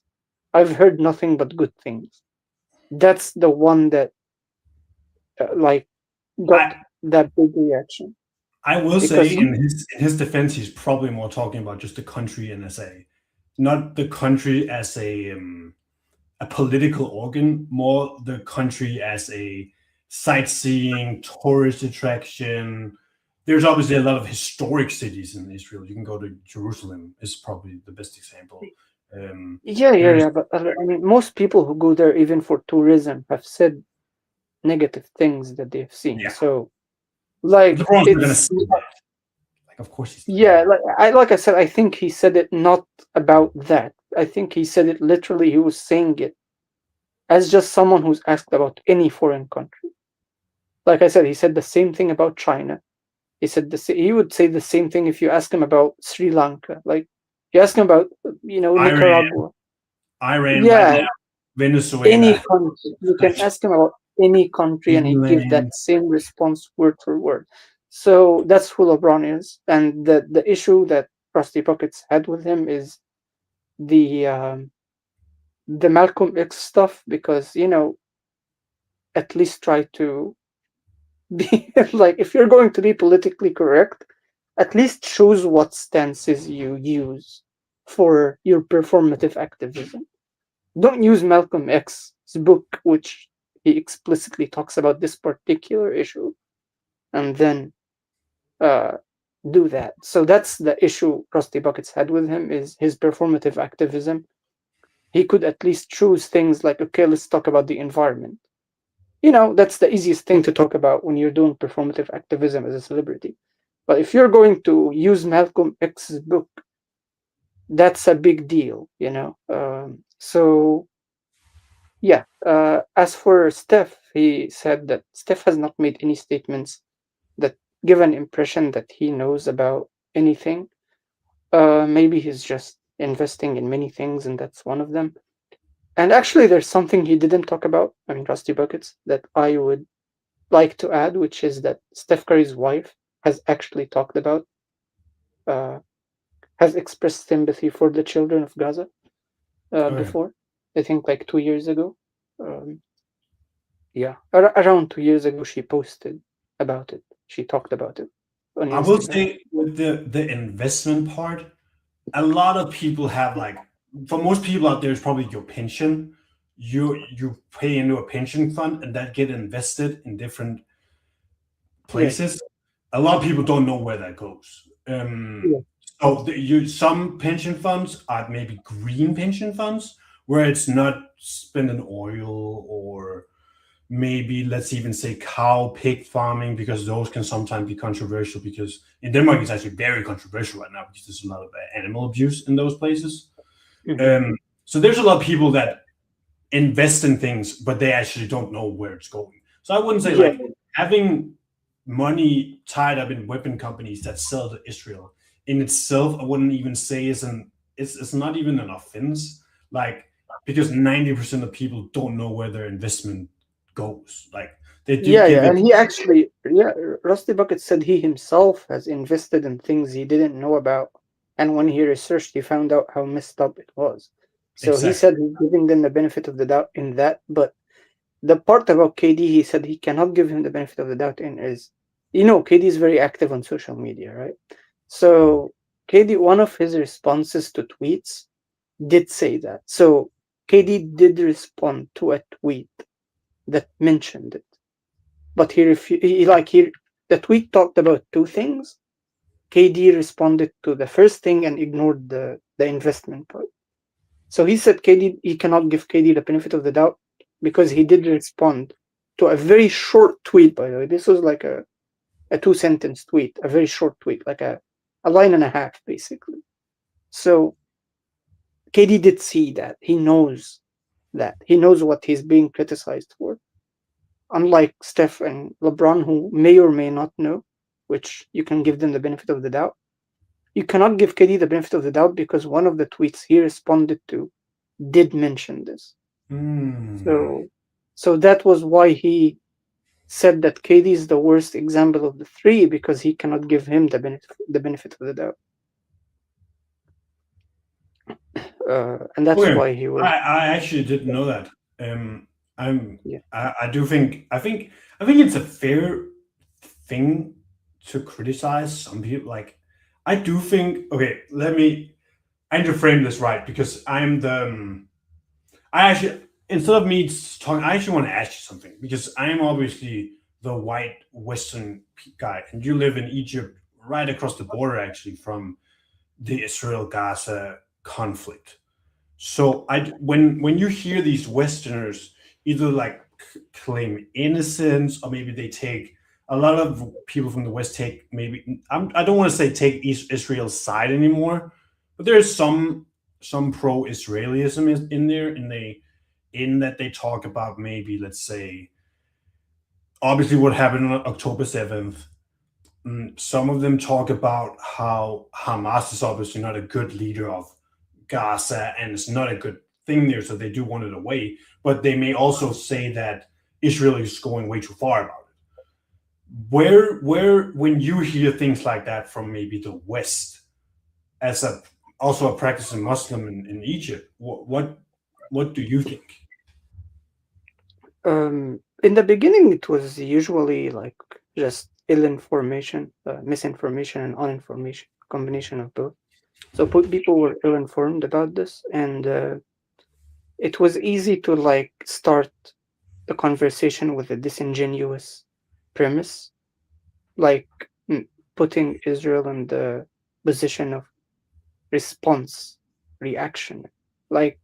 "I've heard nothing but good things." That's the one that like got I that big reaction I will because say in his defense, he's probably more talking about just the country NSA, not the country as a political organ, more the country as a sightseeing tourist attraction. There's obviously a lot of historic cities in Israel. You can go to Jerusalem is probably the best example. yeah, yeah, There's yeah. But I mean, most people who go there, even for tourism, have said negative things that they've seen. Yeah, So, like, LeBron's not gonna it's say that. Like, of course he's not. yeah, like I said, I think he said it not about that. I think he said it literally. He was saying it as just someone who's asked about any foreign country. Like I said, he said the same thing about China. He would say the same thing if you ask him about Sri Lanka. Like you ask him about Iran, Nicaragua. Iran right Yeah, now, any Venezuela, country. You can ask him about any country and he'd give that Finland. same response word for word. So that's who LeBron is. And the issue that Rusty Buckets had with him is the um, the Malcolm X stuff because at least try to be like if you're going to be politically correct, at least choose what stances you use for your performative activism. Don't use Malcolm X's book, which he explicitly talks about this particular issue, and then uh, do that. So that's the issue Rusty Buckets had with him is his performative activism. He could at least choose things like, okay, let's talk about the environment. That's the easiest thing to talk about when you're doing performative activism as a celebrity. But if you're going to use Malcolm X's book, that's a big deal. So yeah. As for Steph, he said that Steph has not made any statements that give an impression that he knows about anything. Maybe he's just investing in many things, and that's one of them. And actually, there's something he didn't talk about. I mean, Rusty Buckets, that I would like to add, which is that Steph Curry's wife has actually talked about, uh, has expressed sympathy for the children of Gaza Oh yeah. before. I think like 2 years ago. Um, yeah, around 2 years ago, she posted about it. She talked about it on I will Instagram. say with the investment part, a lot of people have like for most people out there, it's probably your pension. You pay into a pension fund and that get invested in different Yeah, places. A lot of people don't know where that goes. yeah, So some pension funds are maybe green pension funds where it's not spent in oil or maybe let's even say cow pig farming because those can sometimes be controversial because in Denmark it's actually very controversial right now because there's a lot of animal abuse in those places. Mhm. So there's a lot of people that invest in things, but they actually don't know where it's going. So I wouldn't say Yeah, like having money tied up in weapon companies that sell to Israel in itself, I wouldn't even say it's not even an offense. Like because 90% of people don't know where their investment goes. Like they do yeah, give yeah. it And he actually, yeah, Rusty Bucket said he himself has invested in things he didn't know about. And when he researched, he found out how messed up it was. So he exactly. said he's giving them the benefit of the doubt in that. But the part about KD, he said he cannot give him the benefit of the doubt in is, KD is very active on social media, right? So KD, one of his responses to tweets did say that. So KD did respond to a tweet that mentioned it, but the tweet talked about two things. KD responded to the first thing and ignored the investment part. So he said he cannot give KD the benefit of the doubt because he did respond to a very short tweet, by the way. This was like a two-sentence tweet, a very short tweet, like a line and a half, basically. So KD did see that. He knows that. He knows what he's being criticized for. Unlike Steph and LeBron, who may or may not know, which you can give them the benefit of the doubt. You cannot give KD the benefit of the doubt because one of the tweets he responded to did mention this. Hmm. So, so that was why he said that KD is the worst example of the three because he cannot give him the benefit of the doubt, and that's Okay. why he was. I actually didn't know that. Um, I'm Yeah. I do think I think it's a fair thing to criticize some people. Like I do think okay, I need to frame this right because I'm the I actually instead of me talking, I actually want to ask you something because I'm obviously the white Western guy, and you live in Egypt, right across the border, actually from the Israel Gaza conflict. So when you hear these Westerners either like claim innocence or maybe they take a lot of people from the West take maybe I don't want to say take Israel's side anymore, but there's some pro-Israelism in there, and they in that they talk about maybe let's say obviously what happened on October 7th. Some of them talk about how Hamas is obviously not a good leader of Gaza and it's not a good thing there, so they do want it away. But they may also say that Israel is going way too far about it. When you hear things like that from maybe the West, as a also a practicing Muslim in Egypt, what do you think? In the beginning, it was usually like just ill information, misinformation, and uninformation, combination of both. So people were ill informed about this, and it was easy to like start the conversation with a disingenuous premise, like putting Israel in the position of response, reaction. Like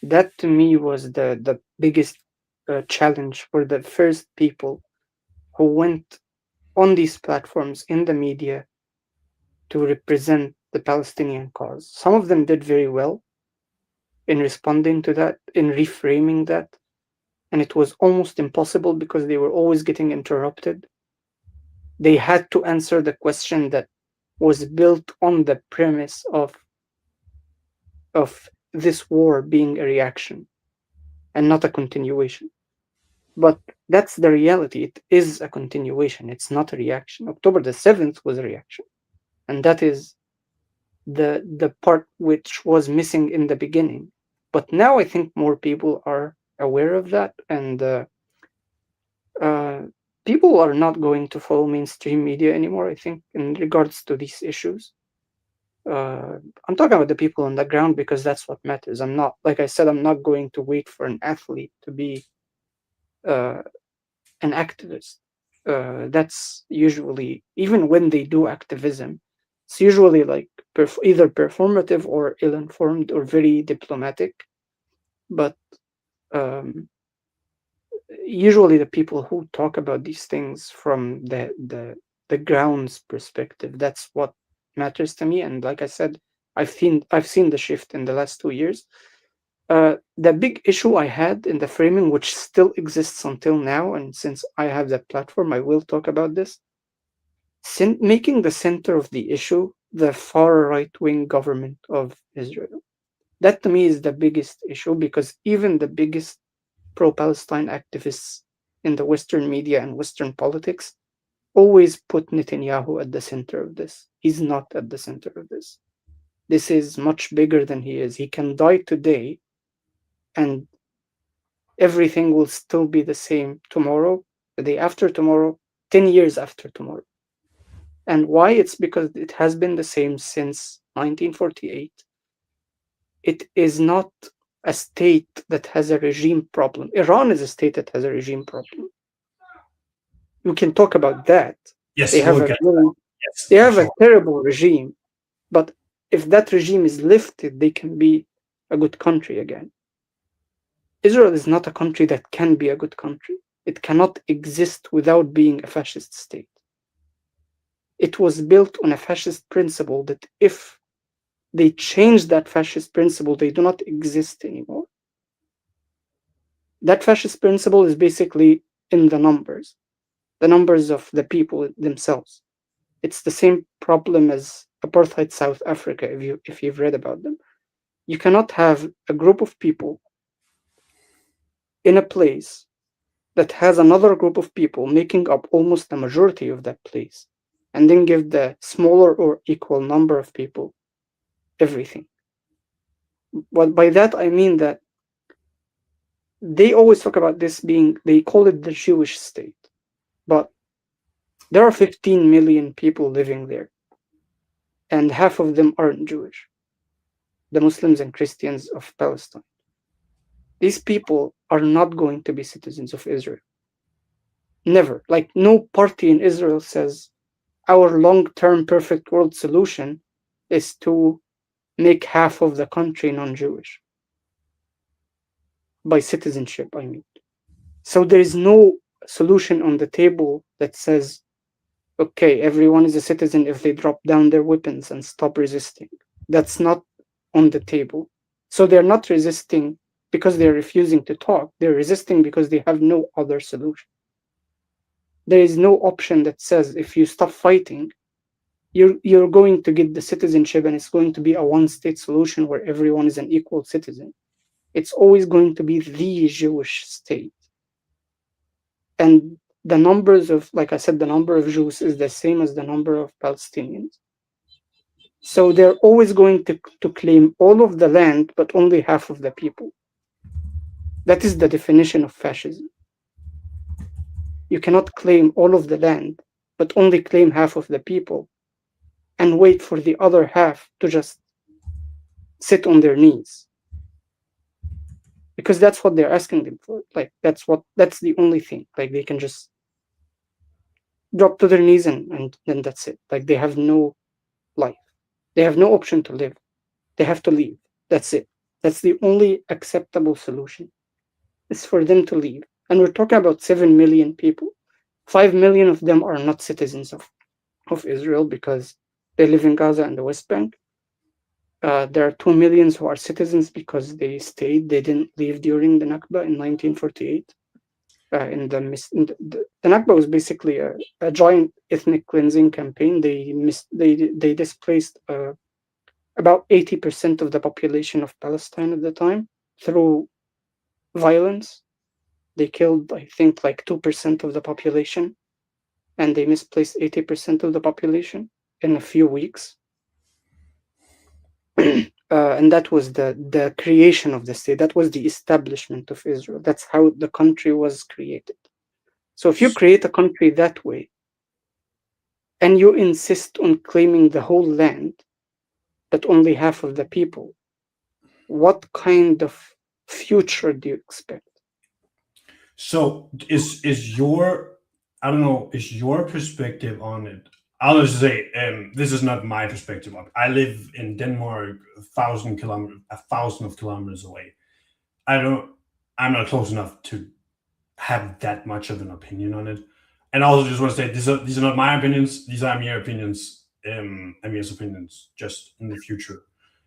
that to me was the biggest challenge for the first people who went on these platforms in the media to represent the Palestinian cause. Some of them did very well in responding to that, in reframing that, and it was almost impossible because they were always getting interrupted. They had to answer the question that was built on the premise of this war being a reaction and not a continuation. But that's the reality. It is a continuation. It's not a reaction. October the 7th was a reaction. And that is the part which was missing in the beginning. But now I think more people are aware of that, and uh, people are not going to follow mainstream media anymore. I think in regards to these issues, I'm talking about the people on the ground because that's what matters. I'm not, like I said, I'm not going to wait for an athlete to be uh, an activist. That's usually even when they do activism, It's usually like either performative or ill-informed or very diplomatic, but um, usually the people who talk about these things from the grounds perspective, that's what matters to me. And like I said, I've seen the shift in the last 2 years. The big issue I had in the framing, which still exists until now, and since I have that platform, I will talk about this, making the center of the issue the far right wing government of Israel. That to me is the biggest issue, because even the biggest pro Palestine activists in the Western media and Western politics always put Netanyahu at the center of this. He's not at the center of this. This is much bigger than he is. He can die today and everything will still be the same tomorrow, the day after tomorrow, 10 years after tomorrow. And why? It's because it has been the same since 1948. It is not a state that has a regime problem. Iran is a state that has a regime problem. We can talk about that. They Yes, have we'll a get very, yes they for have a sure. terrible regime, but if that regime is lifted, they can be a good country again. Israel is not a country that can be a good country. It cannot exist without being a fascist state. It was built on a fascist principle that if they change that fascist principle, they do not exist anymore. That fascist principle is basically in the numbers of the people themselves. It's the same problem as apartheid South Africa, if you've read about them. You cannot have a group of people in a place that has another group of people making up almost the majority of that place, and then give the smaller or equal number of people everything. But by that I mean that they always talk about this being, they call it the Jewish state, but there are 15 million people living there, and half of them aren't Jewish, the Muslims and Christians of Palestine. These people are not going to be citizens of Israel. Never. Like, no party in Israel says our long-term perfect world solution is to make half of the country non-Jewish. By citizenship, I mean. So there is no solution on the table that says, okay, everyone is a citizen if they drop down their weapons and stop resisting. That's not on the table. So they're not resisting because they're refusing to talk. They're resisting because they have no other solution. There is no option that says if you stop fighting, you're going to get the citizenship and it's going to be a one-state solution where everyone is an equal citizen. It's always going to be the Jewish state. And the numbers of, like I said, the number of Jews is the same as the number of Palestinians. So they're always going to claim all of the land, but only half of the people. That is the definition of fascism. You cannot claim all of the land, but only claim half of the people and wait for the other half to just sit on their knees. Because that's what they're asking them for. Like, that's the only thing. Like, they can just drop to their knees and then that's it. Like, they have no life. They have no option to live. They have to leave. That's it. That's the only acceptable solution. Is for them to leave. And we're talking about 7 million people. 5 million of them are not citizens of Israel because they live in Gaza and the West Bank. There are 2 million who are citizens because they stayed. They didn't leave during the Nakba in 1948. The Nakba was basically a giant ethnic cleansing campaign. They displaced about 80% of the population of Palestine at the time through violence. They killed, I think, like 2% of the population, and they misplaced 80% of the population in a few weeks. And that was the creation of the state. That was the establishment of Israel. That's how the country was created. So if you create a country that way, and you insist on claiming the whole land, but only half of the people, what kind of future do you expect? So is your, I don't know, is your perspective on it? I'll just say this is not my perspective. I live in Denmark, 1,000 kilometers, 1,000 kilometers away. I don't. I'm not close enough to have that much of an opinion on it. And I also just want to say these are not my opinions. These are Amir's opinions. Amir's opinions, just in the future,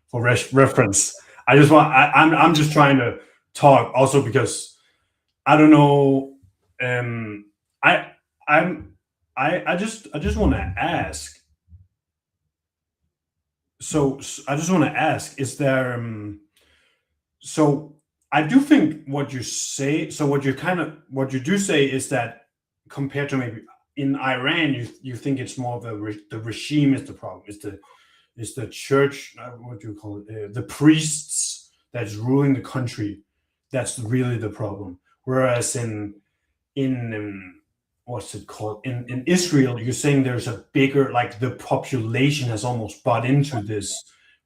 for reference. I just want. I'm just trying to talk also because I don't know. I I'm I just want to ask. So I just want to ask: is there so I do think what you say. So what you do say is that compared to maybe in Iran, you think it's more of the regime is the problem. Is the church, what do you call it? The priests that's ruling the country. That's really the problem. Whereas in what's it called, in Israel, you're saying there's a bigger, like, the population has almost bought into this.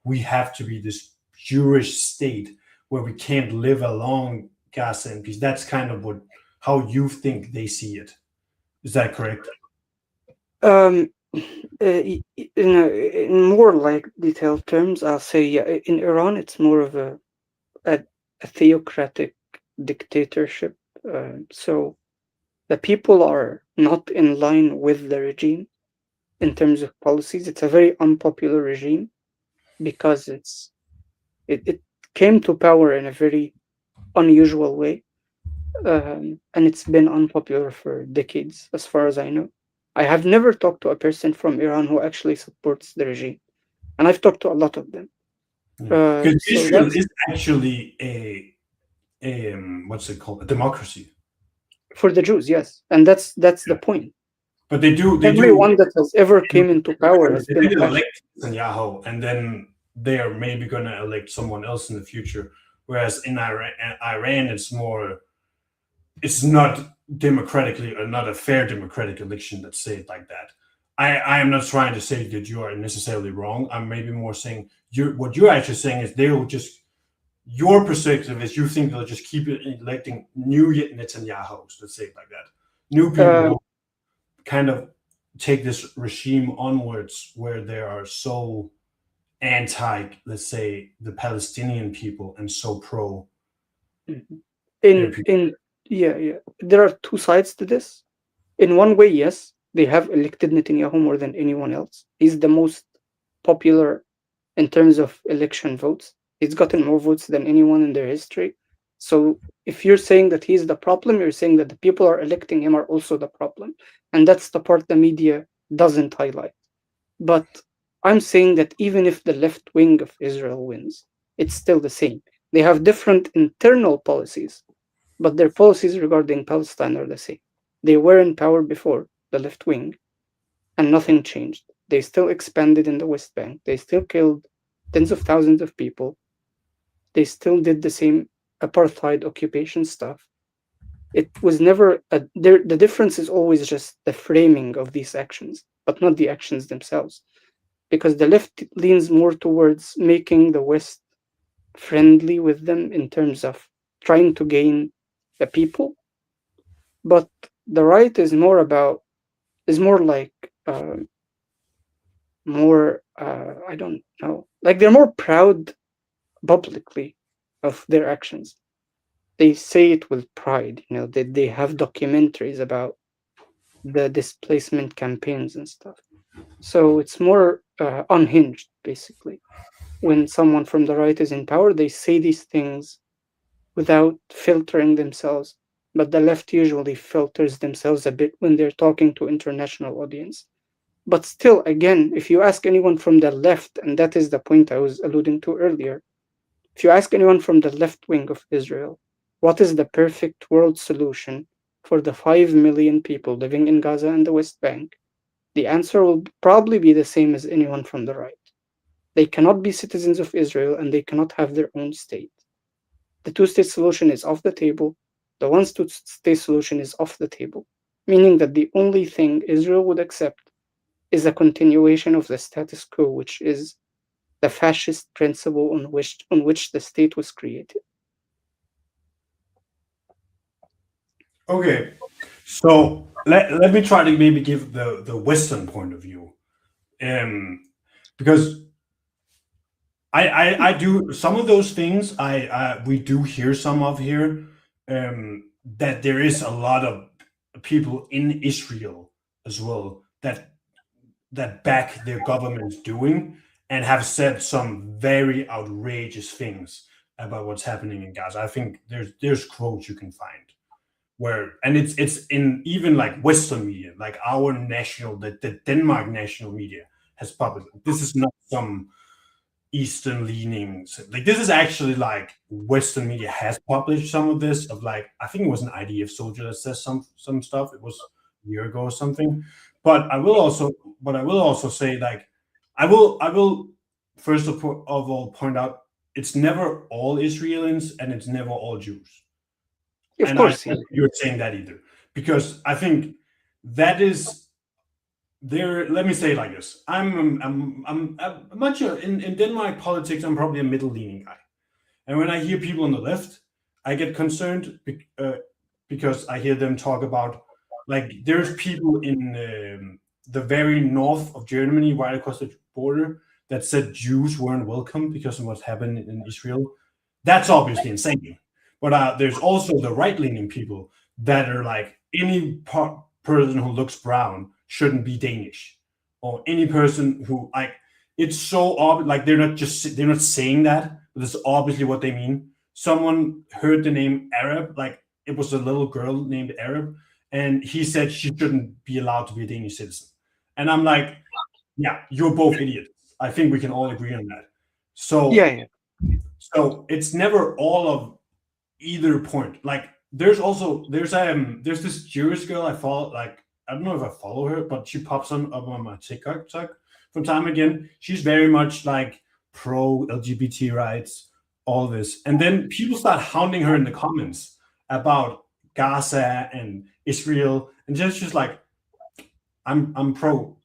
We have to be this Jewish state where we can't live along Gaza and peace. That's kind of what how you think they see it. Is that correct? Um, in more like detailed terms, I'll say yeah. In Iran, it's more of a, a theocratic dictatorship. So the people are not in line with the regime in terms of policies. It's a very unpopular regime because it came to power in a very unusual way, and it's been unpopular for decades, as far as I know. I have never talked to a person from Iran who actually supports the regime, and I've talked to a lot of them. Yeah. Because So Israel that's is actually a what's it called, a democracy. for the Jews, yes, and that's the point. But they do Everyone that has ever came into power has they been did fascist. elect Netanyahu, and then they are maybe going to elect someone else in the future. Whereas in Iran, it's not democratically, or not a fair democratic election. Let's say it like that. I am not trying to say that you are necessarily wrong. I'm maybe more saying what you're actually saying is they will just, your perspective is you think they'll just keep electing new Netanyahus. Let's say it like that. New people Um, who kind of take this regime onwards, where they are so anti, let's say, the Palestinian people and so pro mhm. their in people. in yeah, yeah, there are two sides to this. In one way, yes, they have elected Netanyahu more than anyone else. He's the most popular in terms of election votes. He's gotten more votes than anyone in their history. So if you're saying that he's the problem, you're saying that the people are electing him are also the problem. And that's the part the media doesn't highlight. But I'm saying that even if the left wing of Israel wins, it's still the same. They have different internal policies, but their policies regarding Palestine are the same. They were in power before, the left wing, and nothing changed. They still expanded in the West Bank. They still killed tens of thousands of people. They still did the same apartheid occupation stuff. It was never the difference is always just the framing of these actions, but not the actions themselves. Because the left leans more towards making the West friendly with them in terms of trying to gain the people, but the right is more like more I don't know, like they're more proud publicly of their actions. They say it with pride, you know, that they have documentaries about the displacement campaigns and stuff. So it's more unhinged, basically. When someone from the right is in power, they say these things without filtering themselves. But the left usually filters themselves a bit when they're talking to international audience. But still, again, if you ask anyone from the left, and that is the point I was alluding to earlier, if you ask anyone from the left wing of Israel, what is the perfect world solution for the 5 million people living in Gaza and the West Bank, the answer will probably be the same as anyone from the right. They cannot be citizens of Israel and they cannot have their own state. The two-state solution is off the table. The one-state solution is off the table, meaning that the only thing Israel would accept is a continuation of the status quo, which is the fascist principle on which the state was created. Okay, so let me try to maybe give the Western point of view. Because I do some of those things. We do hear some of here, that there is a lot of people in Israel as well that back their government's doing and have said some very outrageous things about what's happening in Gaza. I think there's quotes you can find where, and it's in even like Western media, like our national, the Denmark national media has published. This is not some Eastern leanings. Like this is actually like Western media has published some of this. Of like I think it was an IDF soldier that says some stuff. It was a year ago or something. But I will also say like I will first of all point out it's never all Israelis and it's never all Jews. Of And I don't course, yeah. think you're saying that either because I think that is there. Let me say it like this: I'm much in Denmark politics. I'm probably a middle leaning guy, and when I hear people on the left, I get concerned because I hear them talk about like there's people in the very north of Germany, right across the border, that said Jews weren't welcome because of what's happened in Israel. That's obviously insane. But there's also the right leaning people that are like any person who looks brown shouldn't be Danish, or any person who like it's so obvious. Like they're not saying that, but it's obviously what they mean. Someone heard the name Arab, like it was a little girl named Arab, and he said she shouldn't be allowed to be a Danish citizen. And I'm like, yeah, you're both idiots. I think we can all agree on that. Yeah, So yeah. so it's never all of either point. Like there's this Jewish girl I follow. Like I don't know if I follow her, but she pops on up on my TikTok from time again. She's very much like pro LGBT rights, all this, and then people start hounding her in the comments about Gaza and Israel, and just like I'm pro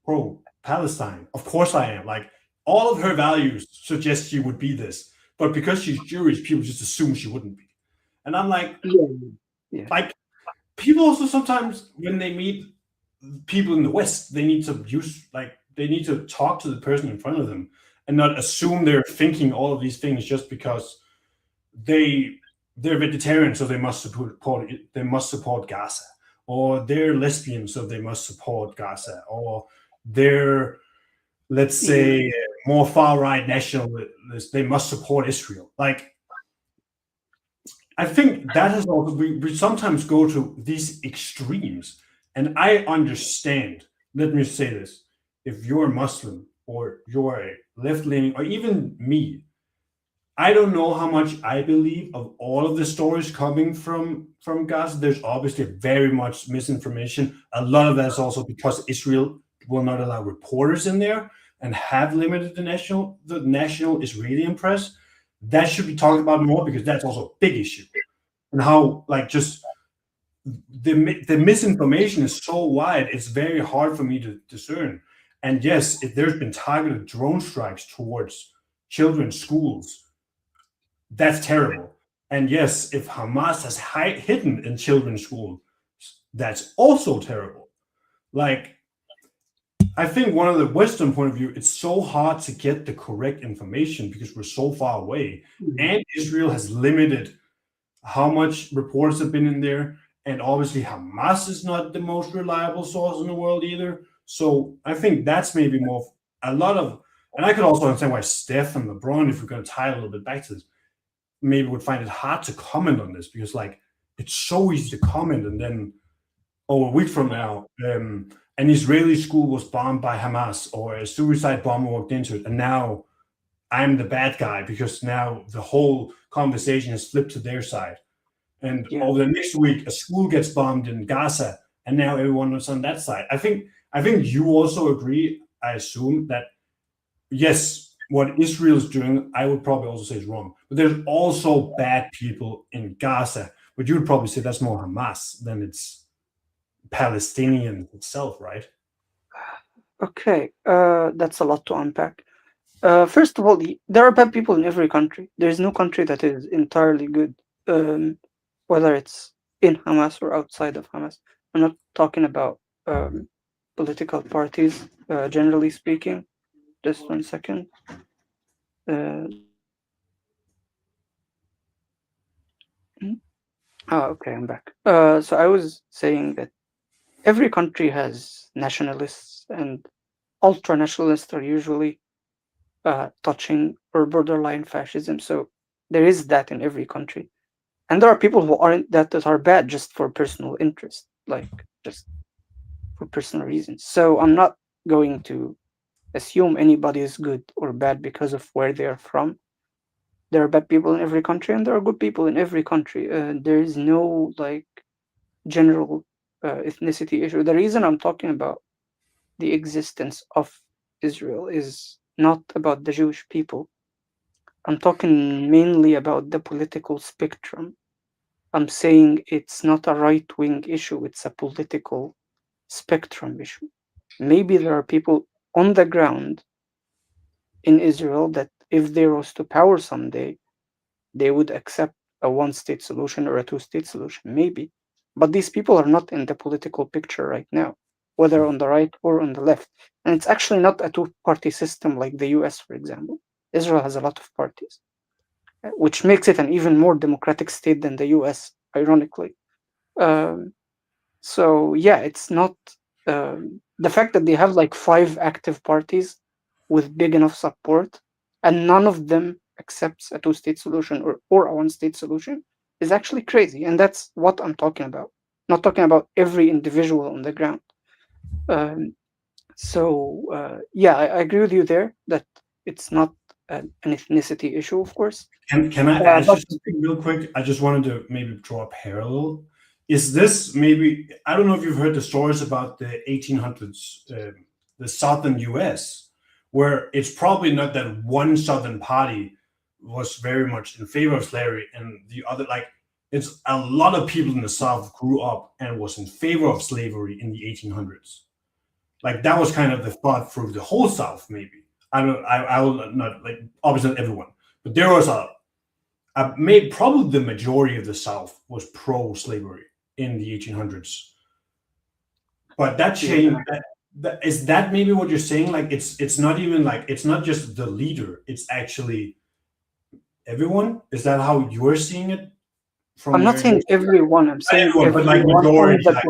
Palestine. Of course I am. Like all of her values suggest she would be this, but because she's Jewish, people just assume she wouldn't be. And I'm Yeah, yeah. like people also sometimes when they meet people in the West, they need to use like they need to talk to the person in front of them and not assume they're thinking all of these things just because they they're vegetarian, so they must support Gaza, or they're lesbian, so they must support Gaza, or they're let's Yeah, say more far right nationalists, they must support Israel. Like I think that has also we sometimes go to these extremes, and I understand. Let me say this: if you're a Muslim or you're a left leaning, or even me, I don't know how much I believe of all of the stories coming from Gaza. There's obviously very much misinformation. A lot of that is also because Israel will not allow reporters in there and have limited the national Israeli press. That should be talked about more because that's also a big issue. And how like just the misinformation is so wide, it's very hard for me to discern. And yes, if there's been targeted drone strikes towards children's schools, that's terrible. And yes, if Hamas has hidden in children's schools, that's also terrible. Like, I think one of the Western point of view, it's so hard to get the correct information because we're so far away, mhm. and Israel has limited how much reports have been in there, and obviously Hamas is not the most reliable source in the world either. So I think that's maybe more a lot of, and I could also understand why Steph and LeBron, if we're going to tie a little bit back to this, maybe would find it hard to comment on this because like it's so easy to comment and then a week from now an Israeli school was bombed by Hamas or a suicide bomber walked into it and now I'm the bad guy because now the whole conversation has flipped to their side. And Yeah. over the next week, a school gets bombed in Gaza, and now everyone is on that side. I think you also agree. I assume that yes, what Israel is doing, I would probably also say is wrong. But there's also bad people in Gaza, but you would probably say that's more Hamas than it's Palestinian itself, right? Okay, that's a lot to unpack. First of all, there are bad people in every country. There is no country that is entirely good, whether it's in Hamas or outside of Hamas. I'm not talking about um, political parties, generally speaking. Just 1 second. Hmm? Okay, I'm back. So I was saying that every country has nationalists, and ultra nationalists are usually touching or borderline fascism. So there is that in every country. And there are people who aren't that are bad just for personal interest, like just for personal reasons. So I'm not going to assume anybody is good or bad because of where they are from. There are bad people in every country, and there are good people in every country. There is no like general ethnicity issue. The reason I'm talking about the existence of Israel is not about the Jewish people. I'm talking mainly about the political spectrum. I'm saying it's not a right wing issue, it's a political spectrum issue. Maybe there are people on the ground in Israel that if they rose to power someday, they would accept a one state solution or a two-state solution, maybe. But these people are not in the political picture right now, whether on the right or on the left. And it's actually not a two-party system like the US, for example. Israel has a lot of parties, which makes it an even more democratic state than the US, ironically. Um, so yeah, it's not the fact that they have like five active parties with big enough support, and none of them accepts a two-state solution or a one-state solution is actually crazy, and that's what I'm talking about. Not talking about every individual on the ground. Um, yeah, I agree with you there that it's not an ethnicity issue, of course. Can I ask But you something real quick? I just wanted to maybe draw a parallel. Is this maybe, I don't know if you've heard the stories about the 1800s, the southern US, where it's probably not that one southern party was very much in favor of slavery and the other, like, it's a lot of people in the South grew up and was in favor of slavery in the 1800s. Like that was kind of the thought through the whole South, maybe. I will not, like, obviously not everyone, but there was probably the majority of the South was pro-slavery in the 1800s. But that yeah, changed. Is that maybe what you're saying? Like it's not even like it's not just the leader; it's actually everyone. Is that how you're seeing it I'm from not where you're? saying everyone. I'm saying Everyone, but like everyone majority, like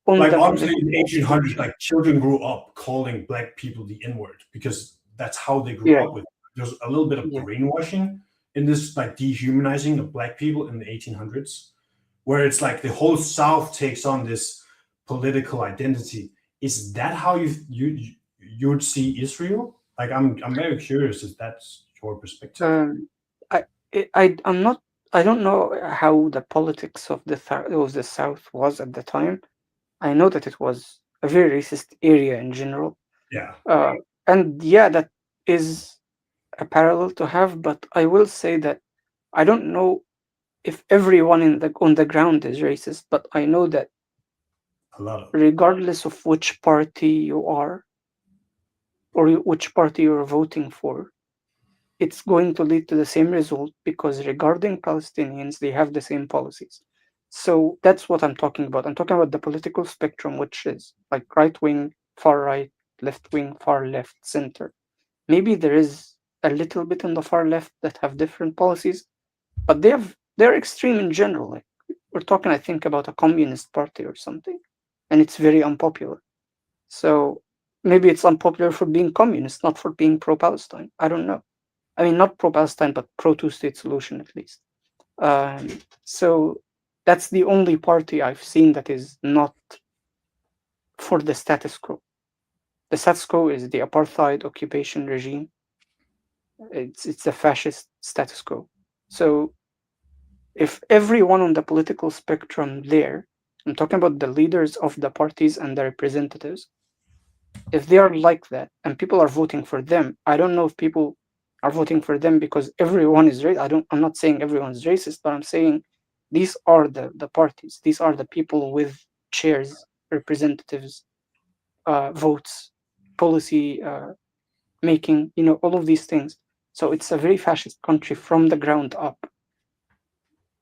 on like the obviously in the political 1800s, spectrum. like children grew up calling black people the N-word because that's how they grew Yeah, up with. There's a little bit of yeah. brainwashing in this like dehumanizing of black people in the 1800s, where it's like the whole South takes on this political identity. Is that how you would see Israel? Like I'm very curious if that's your perspective. Um, I'm not. I don't know how the politics of the South was at the time. I know that it was a very racist area in general. Yeah, Uh, and yeah, that is a parallel to have. But I will say that I don't know if everyone on the ground is racist, but I know that a lot of regardless of which party you are or which party you're voting for, it's going to lead to the same result because regarding Palestinians, they have the same policies. So that's what I'm talking about. I'm talking about the political spectrum, which is like right wing, far right, left wing, far left, center. Maybe there is a little bit on the far left that have different policies, but they're extreme in general. Like we're talking, I think, about a communist party or something, and it's very unpopular. So maybe it's unpopular for being communist, not for being pro-Palestine. I don't know. I mean, not pro-Palestine, but pro-two-state solution at least. Um, so that's the only party I've seen that is not for the status quo. The status quo is the apartheid occupation regime. It's a fascist status quo. So if everyone on the political spectrum there, I'm talking about the leaders of the parties and the representatives, if they are like that and people are voting for them, I don't know if people are voting for them because everyone is racist. I'm not saying everyone's racist, but I'm saying these are the parties. These are the people with chairs, representatives, votes, policy making, all of these things. So it's a very fascist country from the ground up,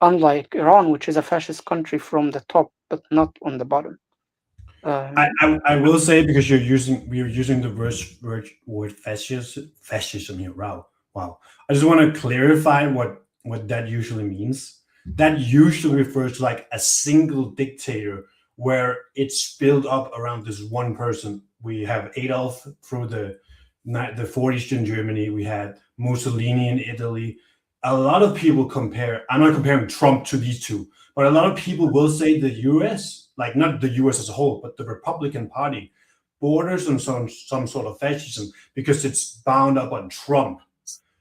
unlike Iran, which is a fascist country from the top, but not on the bottom. I will say, because we're using the word fascism here. Wow. I just want to clarify what that usually means. That usually refers to like a single dictator where it's built up around this one person. We have Adolf through the 40s in Germany. We had Mussolini in Italy. A lot of people compare. I'm not comparing Trump to these two, but a lot of people will say the U.S., like not the U.S. as a whole, but the Republican Party, borders on some sort of fascism because it's bound up on Trump.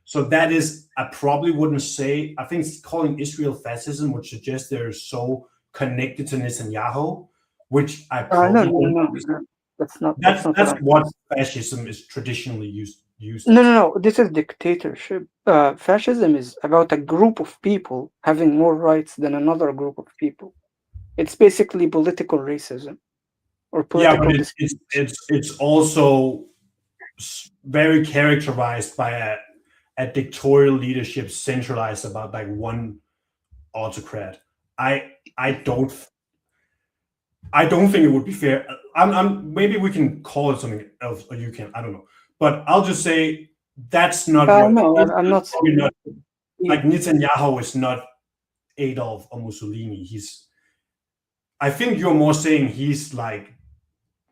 So that is, I probably wouldn't say. I think calling Israel fascism would suggest they're so connected to Netanyahu, which I No, probably no, don't. no, no. That's not what That's I'm what saying. fascism is traditionally used No, no, as. no. This is dictatorship. Fascism is about a group of people having more rights than another group of people. It's basically political racism or Yeah, but political it's also very characterized by a dictatorial leadership centralized about like one autocrat. I I don't I don't think it would be fair. Maybe we can call it something else, or you can. I don't know, but I'll just say that's not what. No, It's I'm not probably saying not that. like Netanyahu is not Adolf or Mussolini. He's. I think you're more saying he's like,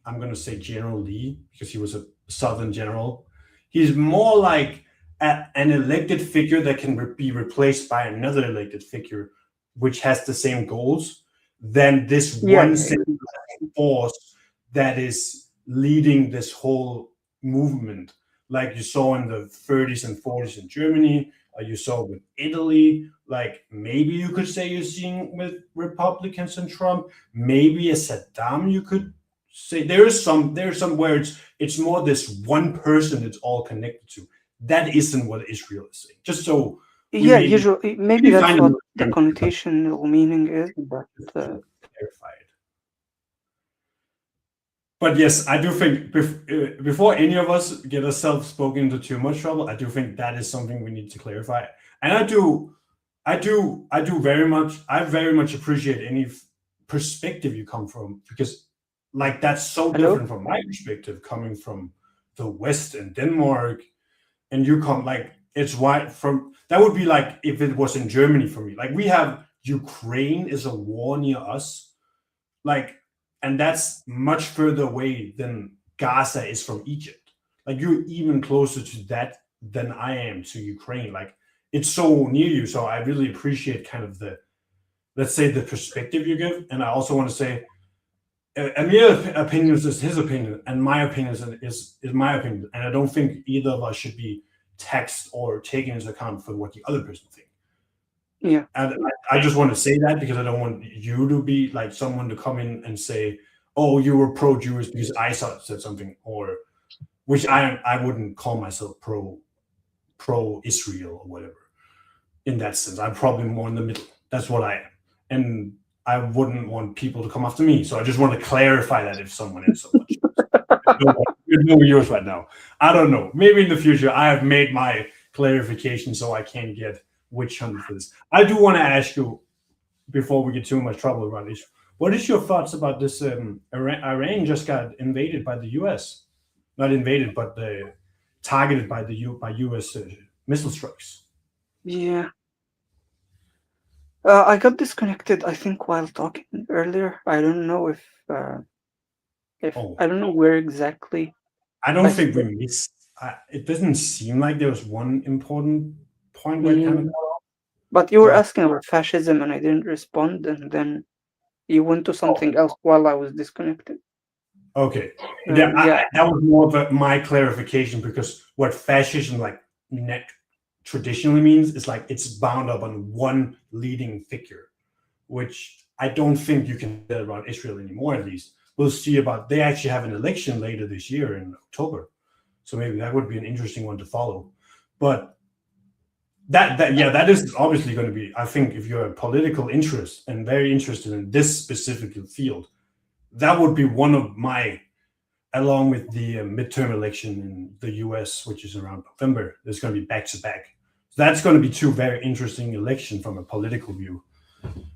I'm gonna say General Lee because he was a Southern general. He's more like an elected figure that can be replaced by another elected figure, which has the same goals, than this Yeah, one yeah, central yeah. force that is leading this whole movement, like you saw in the 30s and 40s in Germany, or you saw with Italy. Like maybe you could say you're seeing with Republicans and Trump. Maybe a Saddam, you could say there's some where it's more this one person it's all connected to. That isn't what Israel is saying. Just so we Yeah, usually, maybe maybe that's find what another the term connotational meaning is, but to clarify it. But yes, I do think before any of us get ourselves spoken into too much trouble, I do think that is something we need to clarify. And I very much appreciate any perspective you come from, because like that's so hello? different from my perspective coming from the West and Denmark, and you come like it's why from that would be like if it was in Germany for me. Like we have Ukraine is a war near us, like, and that's much further away than Gaza is from Egypt. Like you're even closer to that than I am to Ukraine. Like it's so near you. So I really appreciate kind of the, let's say, the perspective you give. And I also want to say Amir's opinion is his opinion, and my opinion is my opinion. And I don't think either of us should be taxed or taken into account for what the other person thinks. Yeah. And I just want to say that because I don't want you to be like someone to come in and say, "Oh, you were pro-Jewish because I said something," or which I wouldn't call myself pro-Israel or whatever. In that sense, I'm probably more in the middle. That's what I am, and I wouldn't want people to come after me. So I just want to clarify that if someone is so much. You're no yours right now. I don't know. Maybe in the future I have made my clarification so I can't get witch hunted for this. I do want to ask you before we get too much trouble around this. What is your thoughts about this? Iran just got invaded by the U.S. Not invaded, but targeted by by U.S. Missile strikes. Yeah. I got disconnected, I think, while talking earlier. I don't know if Oh, I don't know where exactly I don't I think we st- missed. It doesn't seem like there was one important point where it kind of mm, got off. but you were But asking about fascism and I didn't respond, and then you went to oh, something else while I was disconnected. okay, So yeah, that was more of my clarification because what fascism like net traditionally means is like it's bound up on one leading figure, which I don't think you can say about Israel anymore. At least we'll see about. They actually have an election later this year in October, so maybe that would be an interesting one to follow. But that is obviously going to be. I think if you're a political interest and very interested in this specific field, that would be one of my, along with the midterm election in the US, which is around November. There's going to be back to back. So that's going to be two very interesting elections from a political view.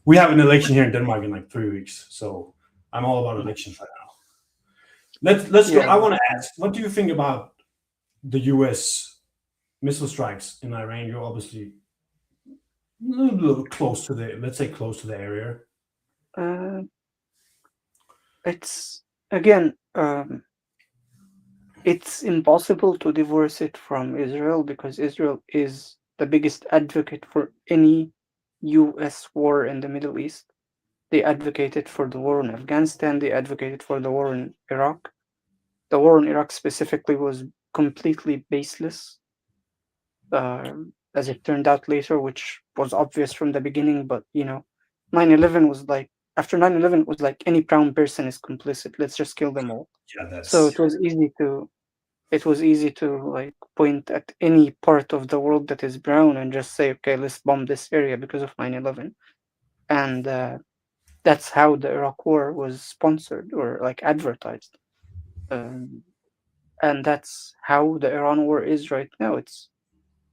We have an election here in Denmark in like 3 weeks, so I'm all about elections right now. Let's go. Yeah. I want to ask, what do you think about the U.S. missile strikes in Iran? You're obviously a little close to the, let's say, close to the area. Uh, it's again, it's impossible to divorce it from Israel because Israel is the biggest advocate for any U.S. war in the Middle East. They advocated for the war in Afghanistan. They advocated for the war in Iraq. The war in Iraq specifically was completely baseless, as it turned out later, which was obvious from the beginning. But 9/11 was like after 9/11 it was like any brown person is complicit. Let's just kill them all. Yeah, So that's it was easy to like point at any part of the world that is brown and just say, okay, let's bomb this area because of 9/11. And that's how the Iraq War was sponsored or like advertised. Um, and that's how the Iran war is right now. It's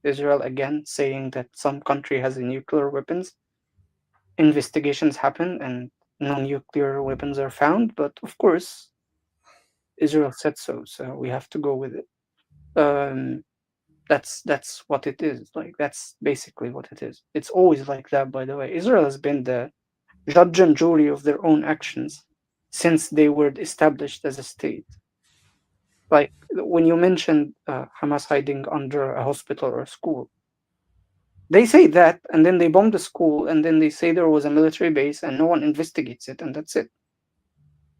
Israel again saying that some country has nuclear weapons. Investigations happen and no nuclear weapons are found, but of course, Israel said so, so we have to go with it. Um, that's what it is. Like that's basically what it is. It's always like that, by the way. Israel has been the judge and jury of their own actions since they were established as a state. Like when you mentioned Hamas hiding under a hospital or a school, they say that, and then they bomb the school, and then they say there was a military base, and no one investigates it, and that's it.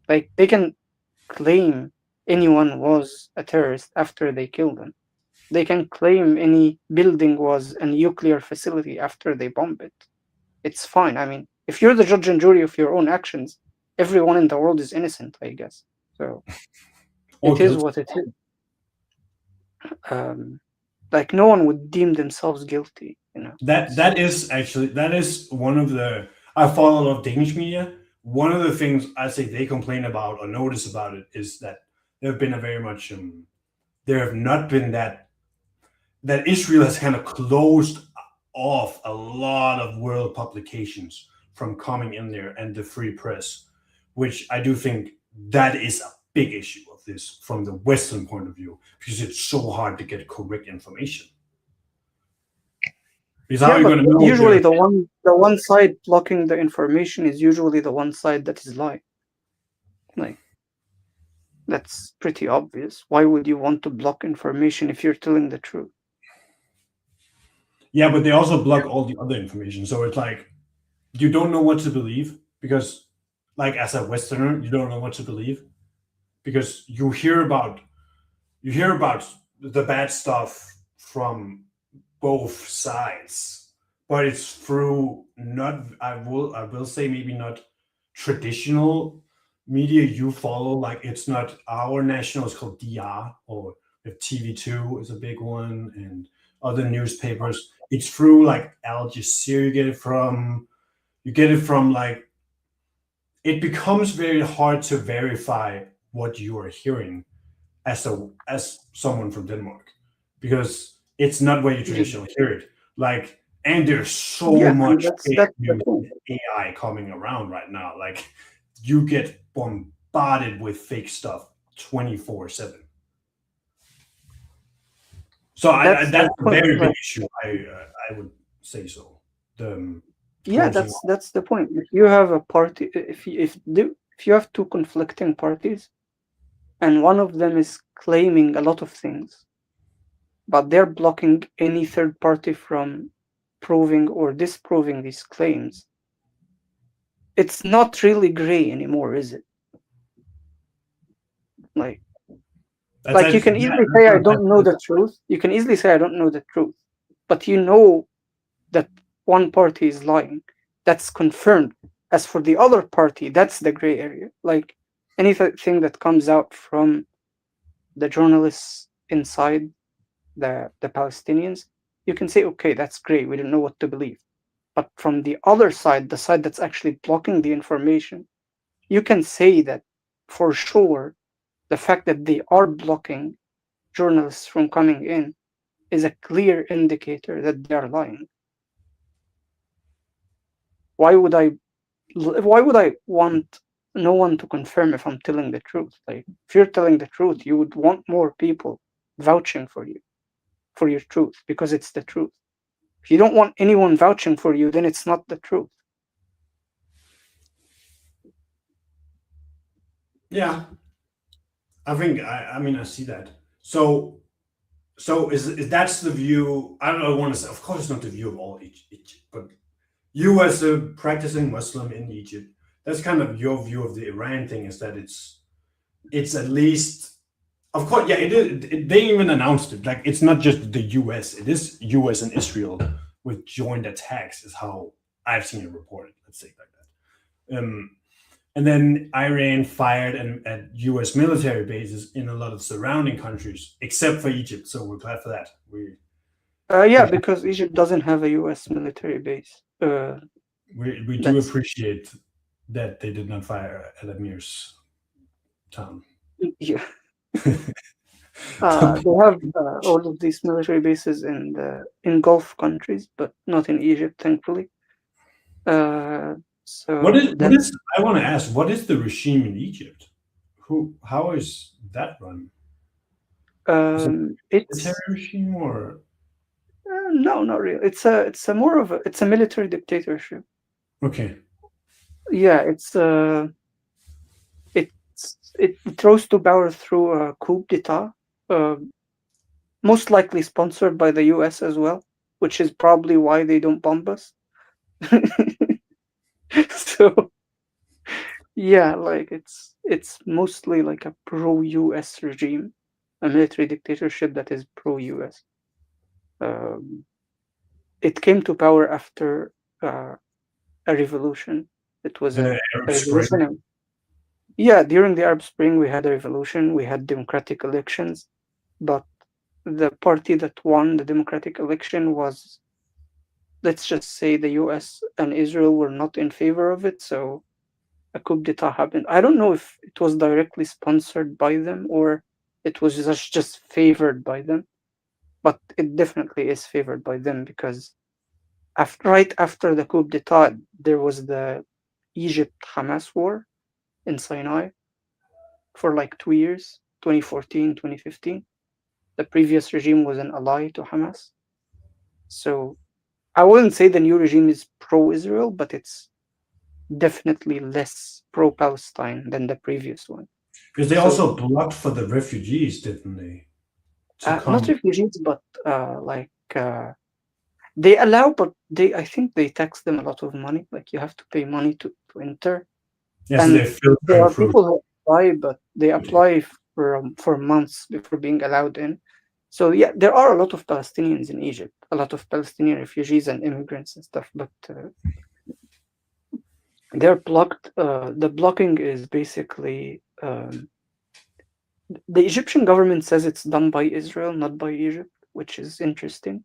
Like they can claim anyone was a terrorist after they kill them. They can claim any building was a nuclear facility after they bomb it. It's fine. I mean, if you're the judge and jury of your own actions, everyone in the world is innocent, I guess. So all it is guilty. what it is. Um, like no one would deem themselves guilty. That is actually, that is one of the, I follow a lot of Danish media. One of the things I say they complain about or notice about it is that there have been a very much there have not been that Israel has kind of closed off a lot of world publications from coming in there and the free press, which I do think that is a big issue of this from the Western point of view because it's so hard to get correct information. Because how are Yeah, you but going to know usually the one side blocking the information is usually the one side that is lying. Like that's pretty obvious. Why would you want to block information if you're telling the truth? Yeah, but they also block all the other information. So it's like you don't know what to believe because, like, as a Westerner, you don't know what to believe because you hear about the bad stuff from both sides, but it's through not, I will say maybe not traditional media you follow. Like it's not our national. It's called DR or if TV2 is a big one and other newspapers. It's through like Al Jazeera. You get it from like it becomes very hard to verify what you are hearing as someone from Denmark because it's not where you Yeah, traditionally hear it. Like, and there's so yeah, and much that's fake that's the news point. and AI coming around right now. Like, you get bombarded with fake stuff 24/7. So That's that's the a point. very big Like, issue. I would say so. The yeah, closing that's the point. If you have a party, if you have two conflicting parties, and one of them is claiming a lot of things, but they're blocking any third party from proving or disproving these claims, it's not really gray anymore, is it? Like, that's like you actually, can yeah, easily that's say I not a bad don't know point. the truth. You can easily say I don't know the truth, but you know that one party is lying. That's confirmed. As for the other party, that's the gray area. Like anything that comes out from the journalists inside the Palestinians, you can say, okay, that's gray. We don't know what to believe. But from the other side, the side that's actually blocking the information, you can say that for sure the fact that they are blocking journalists from coming in is a clear indicator that they are lying. Why would I why would I want no one to confirm if I'm telling the truth. Like, if you're telling the truth, you would want more people vouching for you, for your truth, because it's the truth. If you don't want anyone vouching for you, then it's not the truth. Yeah, I think I mean I see that. So is that's the view? I don't want to say. Of course, it's not the view of all Egypt, but you as a practicing Muslim in Egypt, that's kind of your view of the Iran thing. Is that it's at least. Of course, yeah. They even announced it. Like it's not just the U.S. It is U.S. and Israel with joint attacks. Is how I've seen it reported. Let's say it like that. And then Iran fired at U.S. military bases in a lot of surrounding countries, except for Egypt. So we're glad for that. Yeah, We because Egypt doesn't have a U.S. military base. we do That's appreciate that they did not fire at Amir's town. yeah. They have all of these military bases in Gulf countries, but not in Egypt, thankfully. So What is? that's I want to ask. What is the regime in Egypt? Who? How is that run? Is it a military it's regime or no, not really. It's a more of it's a military dictatorship. okay? Yeah, it rose to power through a coup d'état, uh, most likely sponsored by the U.S. as well, which is probably why they don't bomb us. So yeah, like it's mostly like a pro-US regime, a military dictatorship that is pro-US. Um, it came to power after uh, a revolution. It was The a Arab Spring. revolution. Yeah, during the Arab Spring, we had a revolution. We had democratic elections, but the party that won the democratic election was, let's just say, the US and Israel were not in favor of it. So a coup d'etat happened. I don't know if it was directly sponsored by them or it was just favored by them, but it definitely is favored by them because right after the coup d'etat, there was the Egypt-Hamas war in Sinai for like 2 years, 2014, 2015. The previous regime was an ally to Hamas. So I wouldn't say the new regime is pro-Israel, but it's definitely less pro-Palestine than the previous one. Because they So also blocked for the refugees, didn't they, to not come? refugees, but they allow, but I think they tax them a lot of money. Like you have to pay money to enter, Yeah, so they're and there filtering are through. people who apply, but they apply for months before being allowed in. So yeah, there are a lot of Palestinians in Egypt, a lot of Palestinian refugees and immigrants and stuff, but they're blocked. The blocking is basically the Egyptian government says it's done by Israel, not by Egypt, which is interesting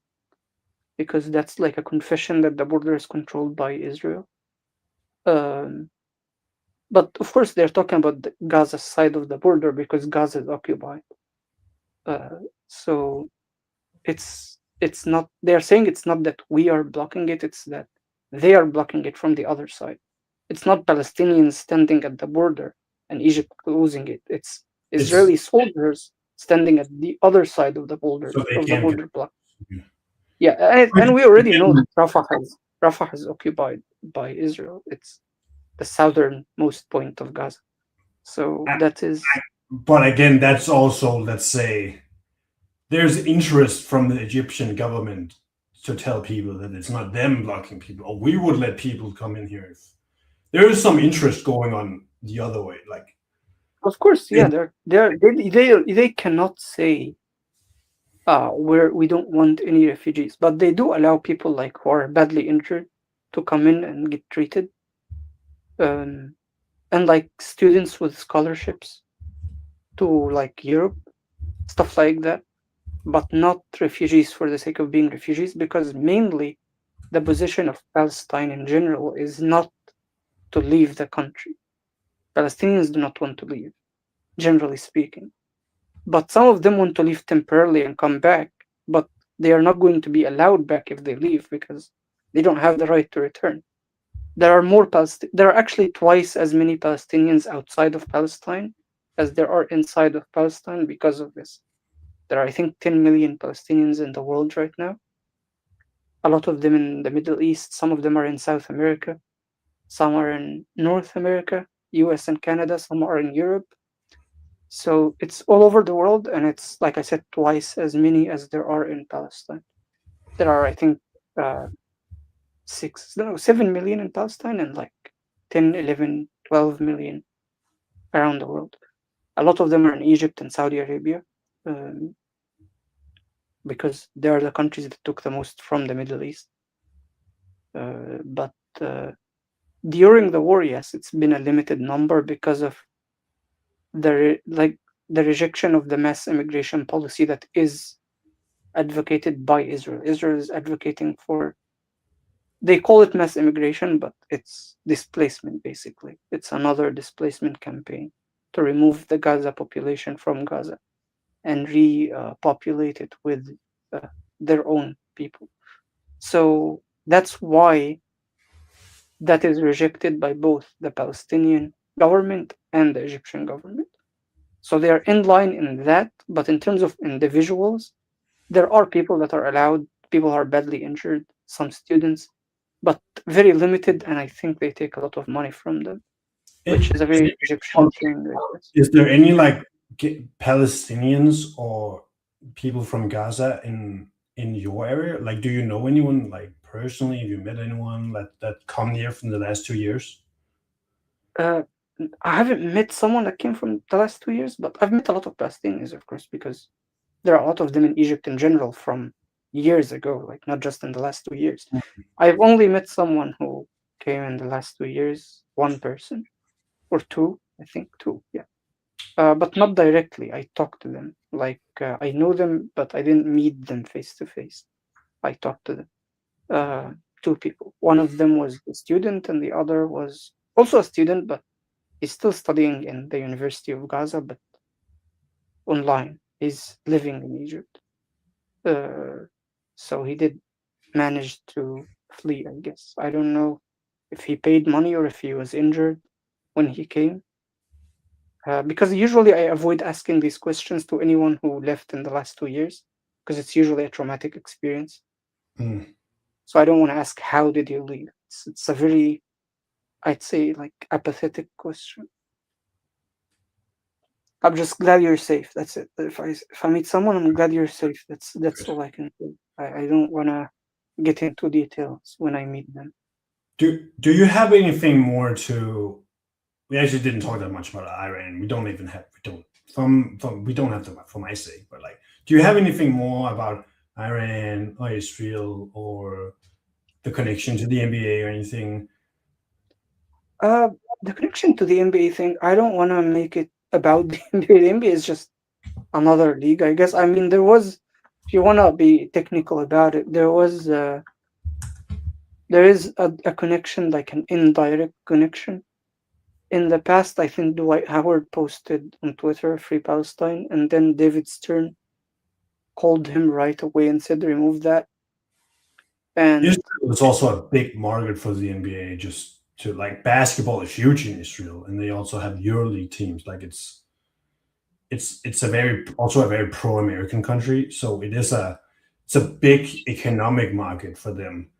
because that's like a confession that the border is controlled by Israel. Um, but of course, they're talking about the Gaza side of the border because Gaza is occupied. So it's not. They're saying it's not that we are blocking it; it's that they are blocking it from the other side. It's not Palestinians standing at the border and Egypt closing it. It's It's Israeli soldiers standing at the other side of the so they can't get. border block. Yeah, and we already know that Rafah is occupied by Israel. It's the southernmost point of Gaza. So that is, But again, that's also, let's say, there's interest from the Egyptian government to tell people that it's not them blocking people, or we would let people come in here if there is some interest going on the other way. Like, of course, yeah. it, They cannot say we don't want any refugees, but they do allow people like who are badly injured to come in and get treated, um, and like students with scholarships to like Europe, stuff like that, but not refugees for the sake of being refugees, because mainly the position of Palestine in general is not to leave the country. Palestinians do not want to leave, generally speaking. But some of them want to leave temporarily and come back, but they are not going to be allowed back if they leave because they don't have the right to return. there are there are actually twice as many Palestinians outside of Palestine as there are inside of Palestine because of this. There are, I think, 10 million Palestinians in the world right now. A lot of them in the Middle East, some of them are in South America, some are in North America, US and Canada, some are in Europe. So it's all over the world, and it's, like I said, twice as many as there are in Palestine. There are, I think, uh, 7 million in Palestine and like 10, 11, 12 million around the world. A lot of them are in Egypt and Saudi Arabia, um, because they are the countries that took the most from the Middle East. But during the war, yes, it's been a limited number because of like the rejection of the mass immigration policy that is advocated by Israel. Israel is advocating for, they call it mass immigration, but it's displacement basically. It's another displacement campaign to remove the Gaza population from Gaza and repopulate it with uh, their own people. So that's why that is rejected by both the Palestinian government and the Egyptian government. So they are in line in that, but in terms of individuals, there are people that are allowed, people are badly injured, some students, but very limited, and I think they take a lot of money from them, which It, is a very Egyptian okay. thing, I guess. Is there any like Palestinians or people from Gaza in your area? Like, do you know anyone like personally? Have you met anyone that come here from the last 2 years? Uh, I haven't met someone that came from the last 2 years, but I've met a lot of Palestinians, of course, because there are a lot of them in Egypt in general from years ago, like not just in the last 2 years. I've only met someone who came in the last 2 years, one person or two, I think two, yeah. But not directly. I talked to them. Like I know them, but I didn't meet them face to face. I talked to them. Uh, Two people. One of them was a student, and the other was also a student, but he's still studying in the University of Gaza, but online. He's living in Egypt. Uh, so he did manage to flee, I guess. I don't know if he paid money or if he was injured when he came. Because usually I avoid asking these questions to anyone who left in the last 2 years, because it's usually a traumatic experience. Hmm. So I don't want to ask, how did you leave? It's a very, I'd say, like apathetic question. I'm just glad you're safe. That's it. If I meet someone, I'm glad you're safe. That's all I can say. I don't want to get into details when I meet them. Do you have anything more to? We actually didn't talk that much about Iran. We don't have to for my sake. But like, do you have anything more about Iran or Israel or the connection to the NBA or anything? Uh, the connection to the NBA thing, I don't want to make it about the NBA. The NBA is just another league, I guess. I mean, there was, if you want to be technical about it, there is a connection, like an indirect connection. In the past, I think Dwight Howard posted on Twitter, Free Palestine, and then David Stern called him right away and said, remove that. And Israel is also a big market for the NBA. Just to like basketball is huge in Israel, and they also have EuroLeague teams. Like it's a very also a very pro American country, so it's a big economic market for them,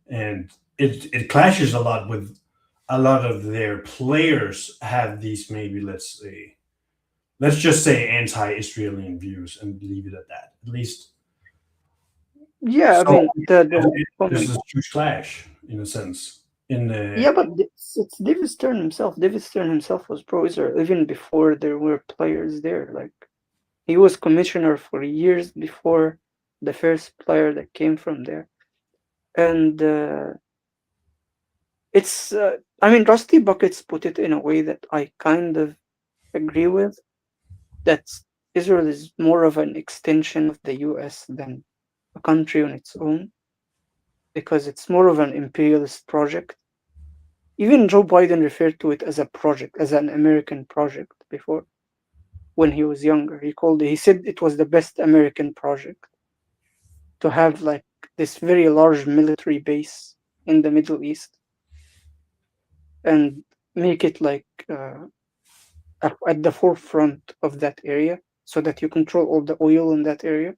and it clashes a lot with a lot of their players have these maybe let's just say anti-Israeli views and leave it at that. At least yeah, I so mean, the there's comment. a huge clash in a sense. In Yeah, but it's David Stern himself. David Stern himself was pro Israel even before there were players there. Like, he was commissioner for years before the first player that came from there. And I mean, Rusty Buckets put it in a way that I kind of agree with, that Israel is more of an extension of the US than a country on its own, because it's more of an imperialist project. Even Joe Biden referred to it as a project, as an American project before, when he was younger. He said it was the best American project to have like this very large military base in the Middle East. and make it like at the forefront of that area so that you control all the oil in that area.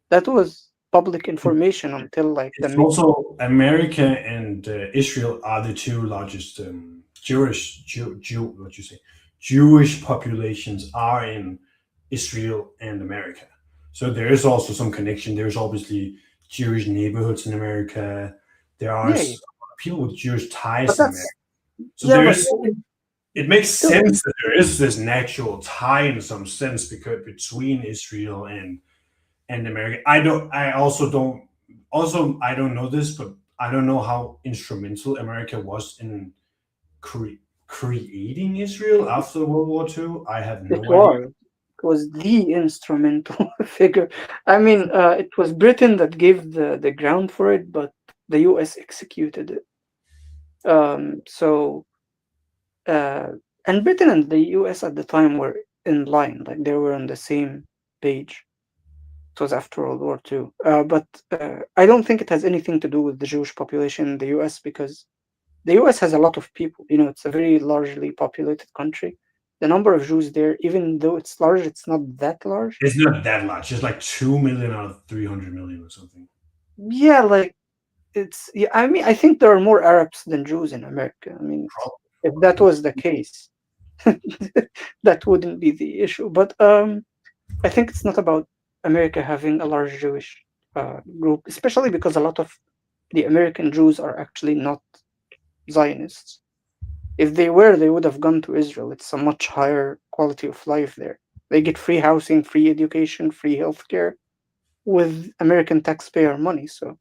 That was public information until like the It's mid. also America and Israel are the two largest what you say, Jewish populations are in Israel and America. So there is also some connection. There's obviously Jewish neighborhoods in America. There are Yeah, yeah. people with Jewish But ties in America. that's So yeah, there but is. It makes still, sense that there is this natural tie in some sense because between Israel and America. I don't. I also don't. Also, I don't know this, but I don't know how instrumental America was in creating Israel after World War II. I have it no idea. was the instrumental figure. I mean, it was Britain that gave the ground for it, but the U.S. executed it. So uh, and Britain and the U.S. at the time were in line, like they were on the same page. It was after World War II. But I don't think it has anything to do with the Jewish population in the US because the US has a lot of people. You know, it's a very largely populated country. The number of Jews there, even though it's large, it's not that large. It's not that much. It's like 2 million out of 300 million or something. Yeah, like it's. Yeah, I mean, I think there are more Arabs than Jews in America. I mean, if that Probably. was the case, that wouldn't be the issue. But I think it's not about America having a large Jewish group, especially because a lot of the American Jews are actually not Zionists. If they were, they would have gone to Israel. It's a much higher quality of life there. They get free housing, free education, free healthcare with American taxpayer money. So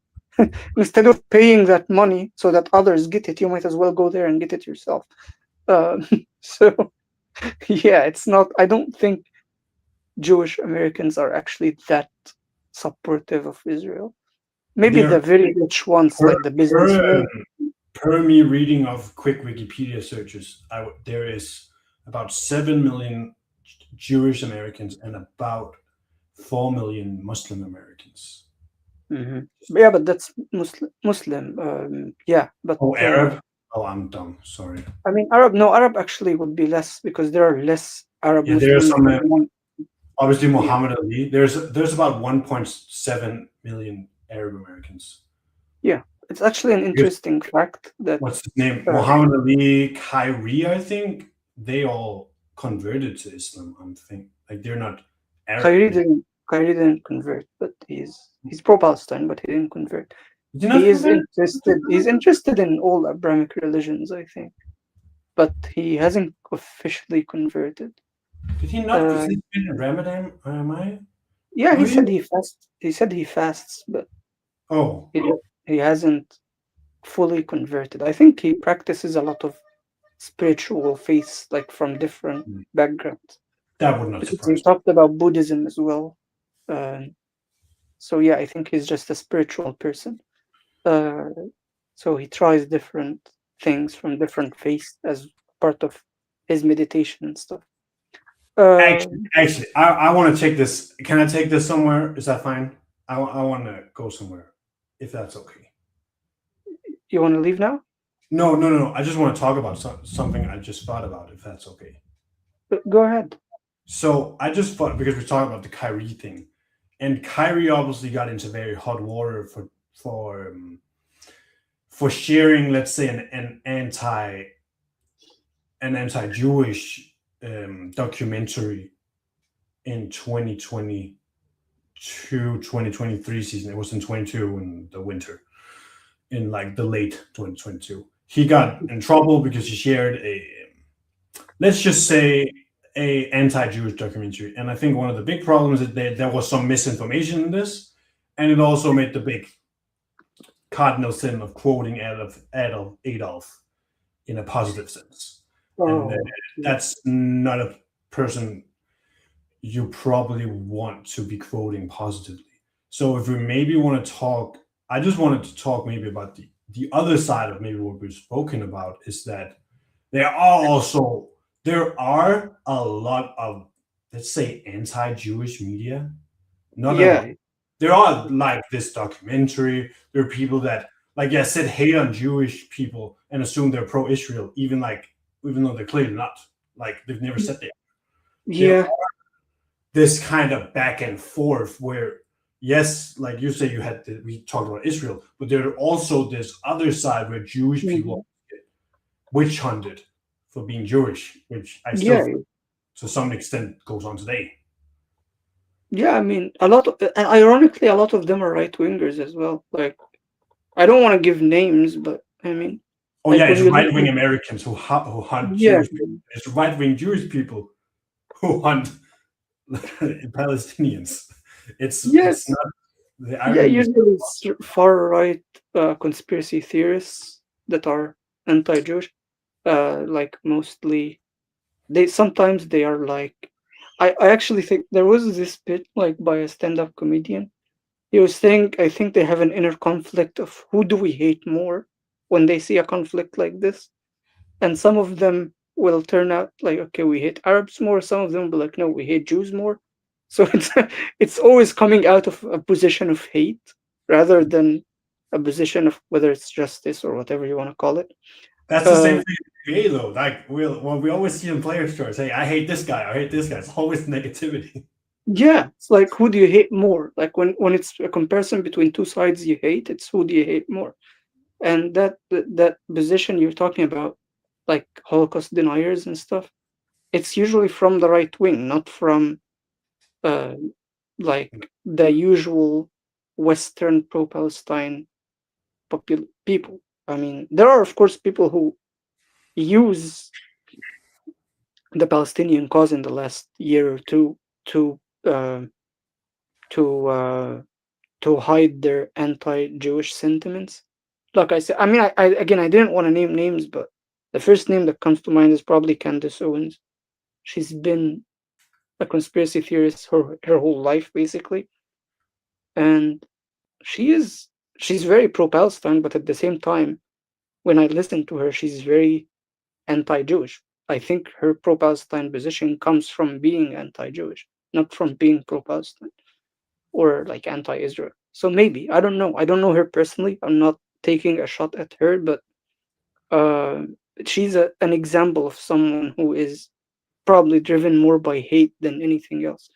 instead of paying that money so that others get it, you might as well go there and get it yourself. So yeah, it's not. I don't think Jewish Americans are actually that supportive of Israel. Maybe the There, very rich ones, per, like the per, businessmen. per me reading of quick Wikipedia searches, there is about 7 million Jewish Americans and about 4 million Muslim Americans. Hmm. Yeah, but that's Muslim. Yeah, but Oh, Arab? Oh, I'm dumb. Sorry. I mean Arab. No, Arab actually would be less because there are less Arab Yeah, there are Muslims some. among. Obviously, Yeah, Muhammad Ali. There's about 1.7 million Arab Americans. yeah. It's actually an Because interesting fact that what's his name? uh, Muhammad Ali, Kyrie, I think they all converted to Islam. I'm thinking like they're not Arab. Kyrie didn't convert, but he's pro-Palestine, but he didn't convert. Did he not convert? He's interested in all Abrahamic religions, I think, but he hasn't officially converted. Did he not? Is Uh, it been Ramadan? Am I? yeah, Oh he yeah. said he fasts. He said he fasts, but Oh, he he hasn't fully converted. I think he practices a lot of spiritual faiths, like from different backgrounds, that would not because he surprise talked about Buddhism as well. Um, so yeah, I think he's just a spiritual person. Uh, so he tries different things from different faiths as part of his meditation and stuff. me. Uh, Actually, I want to take this. Can I take this somewhere? Is that fine? I want to go somewhere, if that's okay. you want to leave now? No, no, no, no. I just want to talk about something I just thought about, if that's okay. Go ahead. So I just thought because we're talking about the Kyrie thing, and Kyrie obviously got into very hot water for sharing, let's say, an anti-Jewish documentary in 2022, 2023 season. It was in 22 in the winter, in like the late 2022. He got in trouble because he shared let's just say a anti-Jewish documentary. And I think one of the big problems is that there was some misinformation in this, and it also made the big cardinal sin of quoting Adolf in a positive sense. And Oh, that's not a person you probably want to be quoting positively. So if we maybe want to talk, I just wanted to talk maybe about the other side of maybe what we've spoken about is that there are a lot of, let's say, anti-Jewish media. Not a lot. yeah. There are like this documentary. There are people that like yeah, said hate on Jewish people and assume they're pro-Israel, even though they're clearly not. Like they've never said they are. There Yeah. this kind of back and forth where yes, like you say, we talked about Israel, but there's also this other side where Jewish Mhm. people get witch hunted for being Jewish, which I still Yeah. think to some extent goes on today. Yeah. I mean, a lot of, and ironically, a lot of them are right wingers as well. Like, I don't want to give names, but I mean, Oh like yeah, when it's you right wing listen, Americans who hunt yeah, Jewish people. It's right wing Jewish people who hunt Palestinians. It's yes, not the yeah, irony is usually it's far right conspiracy theorists that are anti-Jewish. Like mostly they sometimes they are like I actually think there was this bit like by a stand-up comedian. He was saying I think they have an inner conflict of who do we hate more when they see a conflict like this. And some of them will turn out like, okay, we hate Arabs more. Some of them will be like, no, we hate Jews more. So it's always coming out of a position of hate rather than a position of whether it's justice or whatever you want to call it. that's the same Uh, thing in NBA though. Like we always see in player stories, hey, I hate this guy, I hate this guy. It's always negativity. yeah, it's like who do you hate more? Like when it's a comparison between two sides you hate, it's who do you hate more? And that position you're talking about, like Holocaust deniers and stuff, it's usually from the right wing, not from uh, like the usual Western pro-Palestine people. I mean, there are of course people who use the Palestinian cause in the last year or two to uh, to uh, to hide their anti-Jewish sentiments. Like I said, I mean, I again, I didn't want to name names, but the first name that comes to mind is probably Candace Owens. She's been a conspiracy theorist her whole life, basically, and she is she's very pro-Palestine, but at the same time, when I listen to her, she's very anti-Jewish. I think her pro-Palestine position comes from being anti-Jewish, not from being pro-Palestine or like anti-Israel. So maybe I don't know. I don't know her personally. I'm not taking a shot at her, but uh, she's an example of someone who is probably driven more by hate than anything else.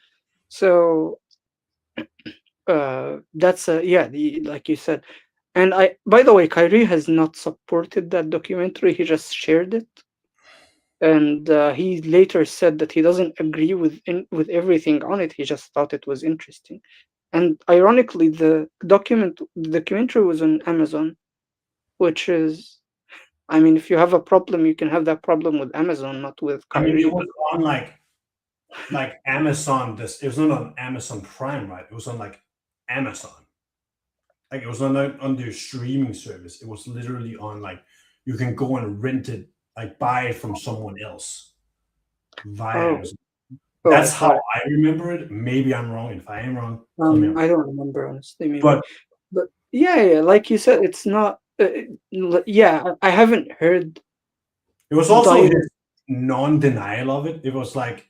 So that's yeah, like you said. And by the way, Kyrie has not supported that documentary. He just shared it, and he later said that he doesn't agree with everything on it. He just thought it was interesting. And ironically, the documentary was on Amazon, which is, I mean, if you have a problem, you can have that problem with Amazon, not with I mean, it Kyrie. was But on like Amazon. This it was not on Amazon Prime, right? It was on like Amazon. Like it was on their streaming service. It was literally on like you can go and rent it, like buy it from someone else via oh, Amazon. oh, I That's how thought I remember it. Maybe I'm wrong. If I am wrong, tell me I'm wrong. I don't remember honestly, maybe. But But yeah, yeah, like you said, it's not. Yeah, I haven't heard it was also direct. his non-denial of it. It was like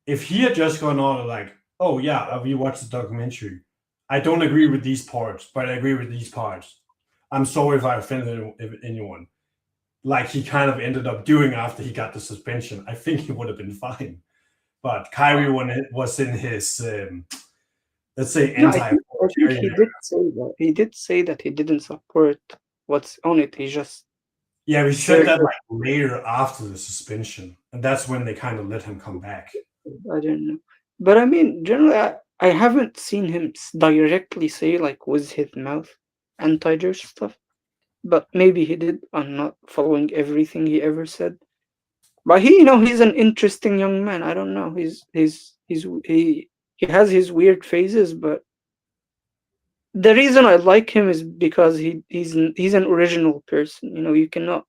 if he had just gone on like, "Oh yeah, we watched the documentary. I don't agree with these parts, but I agree with these parts. I'm sorry if I offended anyone." Like he kind of ended up doing after he got the suspension. I think he would have been fine. But Kyrie, when it was in his, let's say, No, I think anti-authoritarian, he did say that. He did say that he didn't support what's on it. He just yeah, we said shared that it. like later after the suspension, and that's when they kind of let him come back. I don't know. But I mean, generally, I haven't seen him directly say, like, with his mouth anti-Jewish stuff. But maybe he did. I'm not following everything he ever said. But he's an interesting young man. I don't know. He has his weird phases, but the reason I like him is because he's an original person. You cannot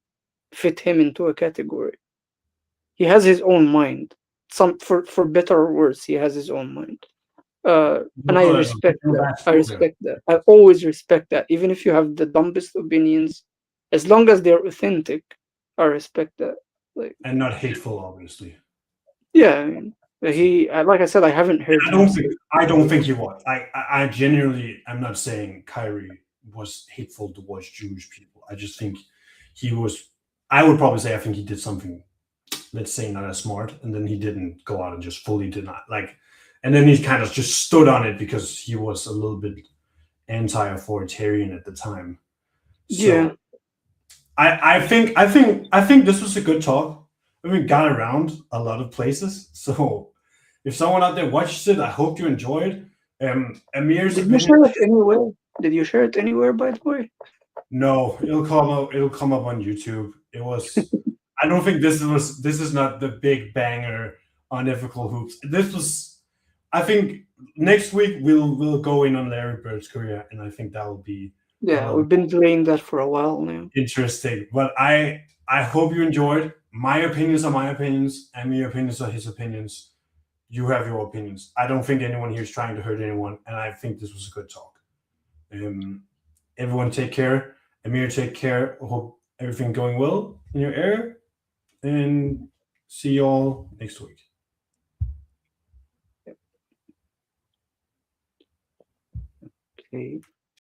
fit him into a category. He has his own mind. Some for better or worse, he has his own mind. And I Also, there's respect no that. bad I story there, respect that. I always respect that. Even if you have the dumbest opinions, as long as they're authentic, I respect that. Like, and not hateful, obviously. yeah, I mean, like I said, I haven't heard I him don't think say. I don't think he was. I genuinely am not saying Kyrie was hateful towards Jewish people. I just think he was. I would probably say I think he did something, let's say, not as smart, and then he didn't go out and just fully deny like, and then he kind of just stood on it because he was a little bit anti-authoritarian at the time. Yeah. So I think this was a good talk. I mean, got around a lot of places. So if someone out there watches it, I hope you enjoyed. Amir's Did you opinion. share it anywhere? Did you share it anywhere, by the way? No, it'll come up. It'll come up on YouTube. It was. I don't think this was. This is not the big banger unethical hoops. This was. I think next week we'll go in on Larry Bird's career, and I think that will be a Yeah, lot we've been delaying that for a while now. interesting. But I hope you enjoyed. My opinions are my opinions, and your opinions are his opinions. You have your opinions. I don't think anyone here is trying to hurt anyone, and I think this was a good talk. Everyone take care. Amir, take care. Hope everything going well in your area, and see you all next week. Okay.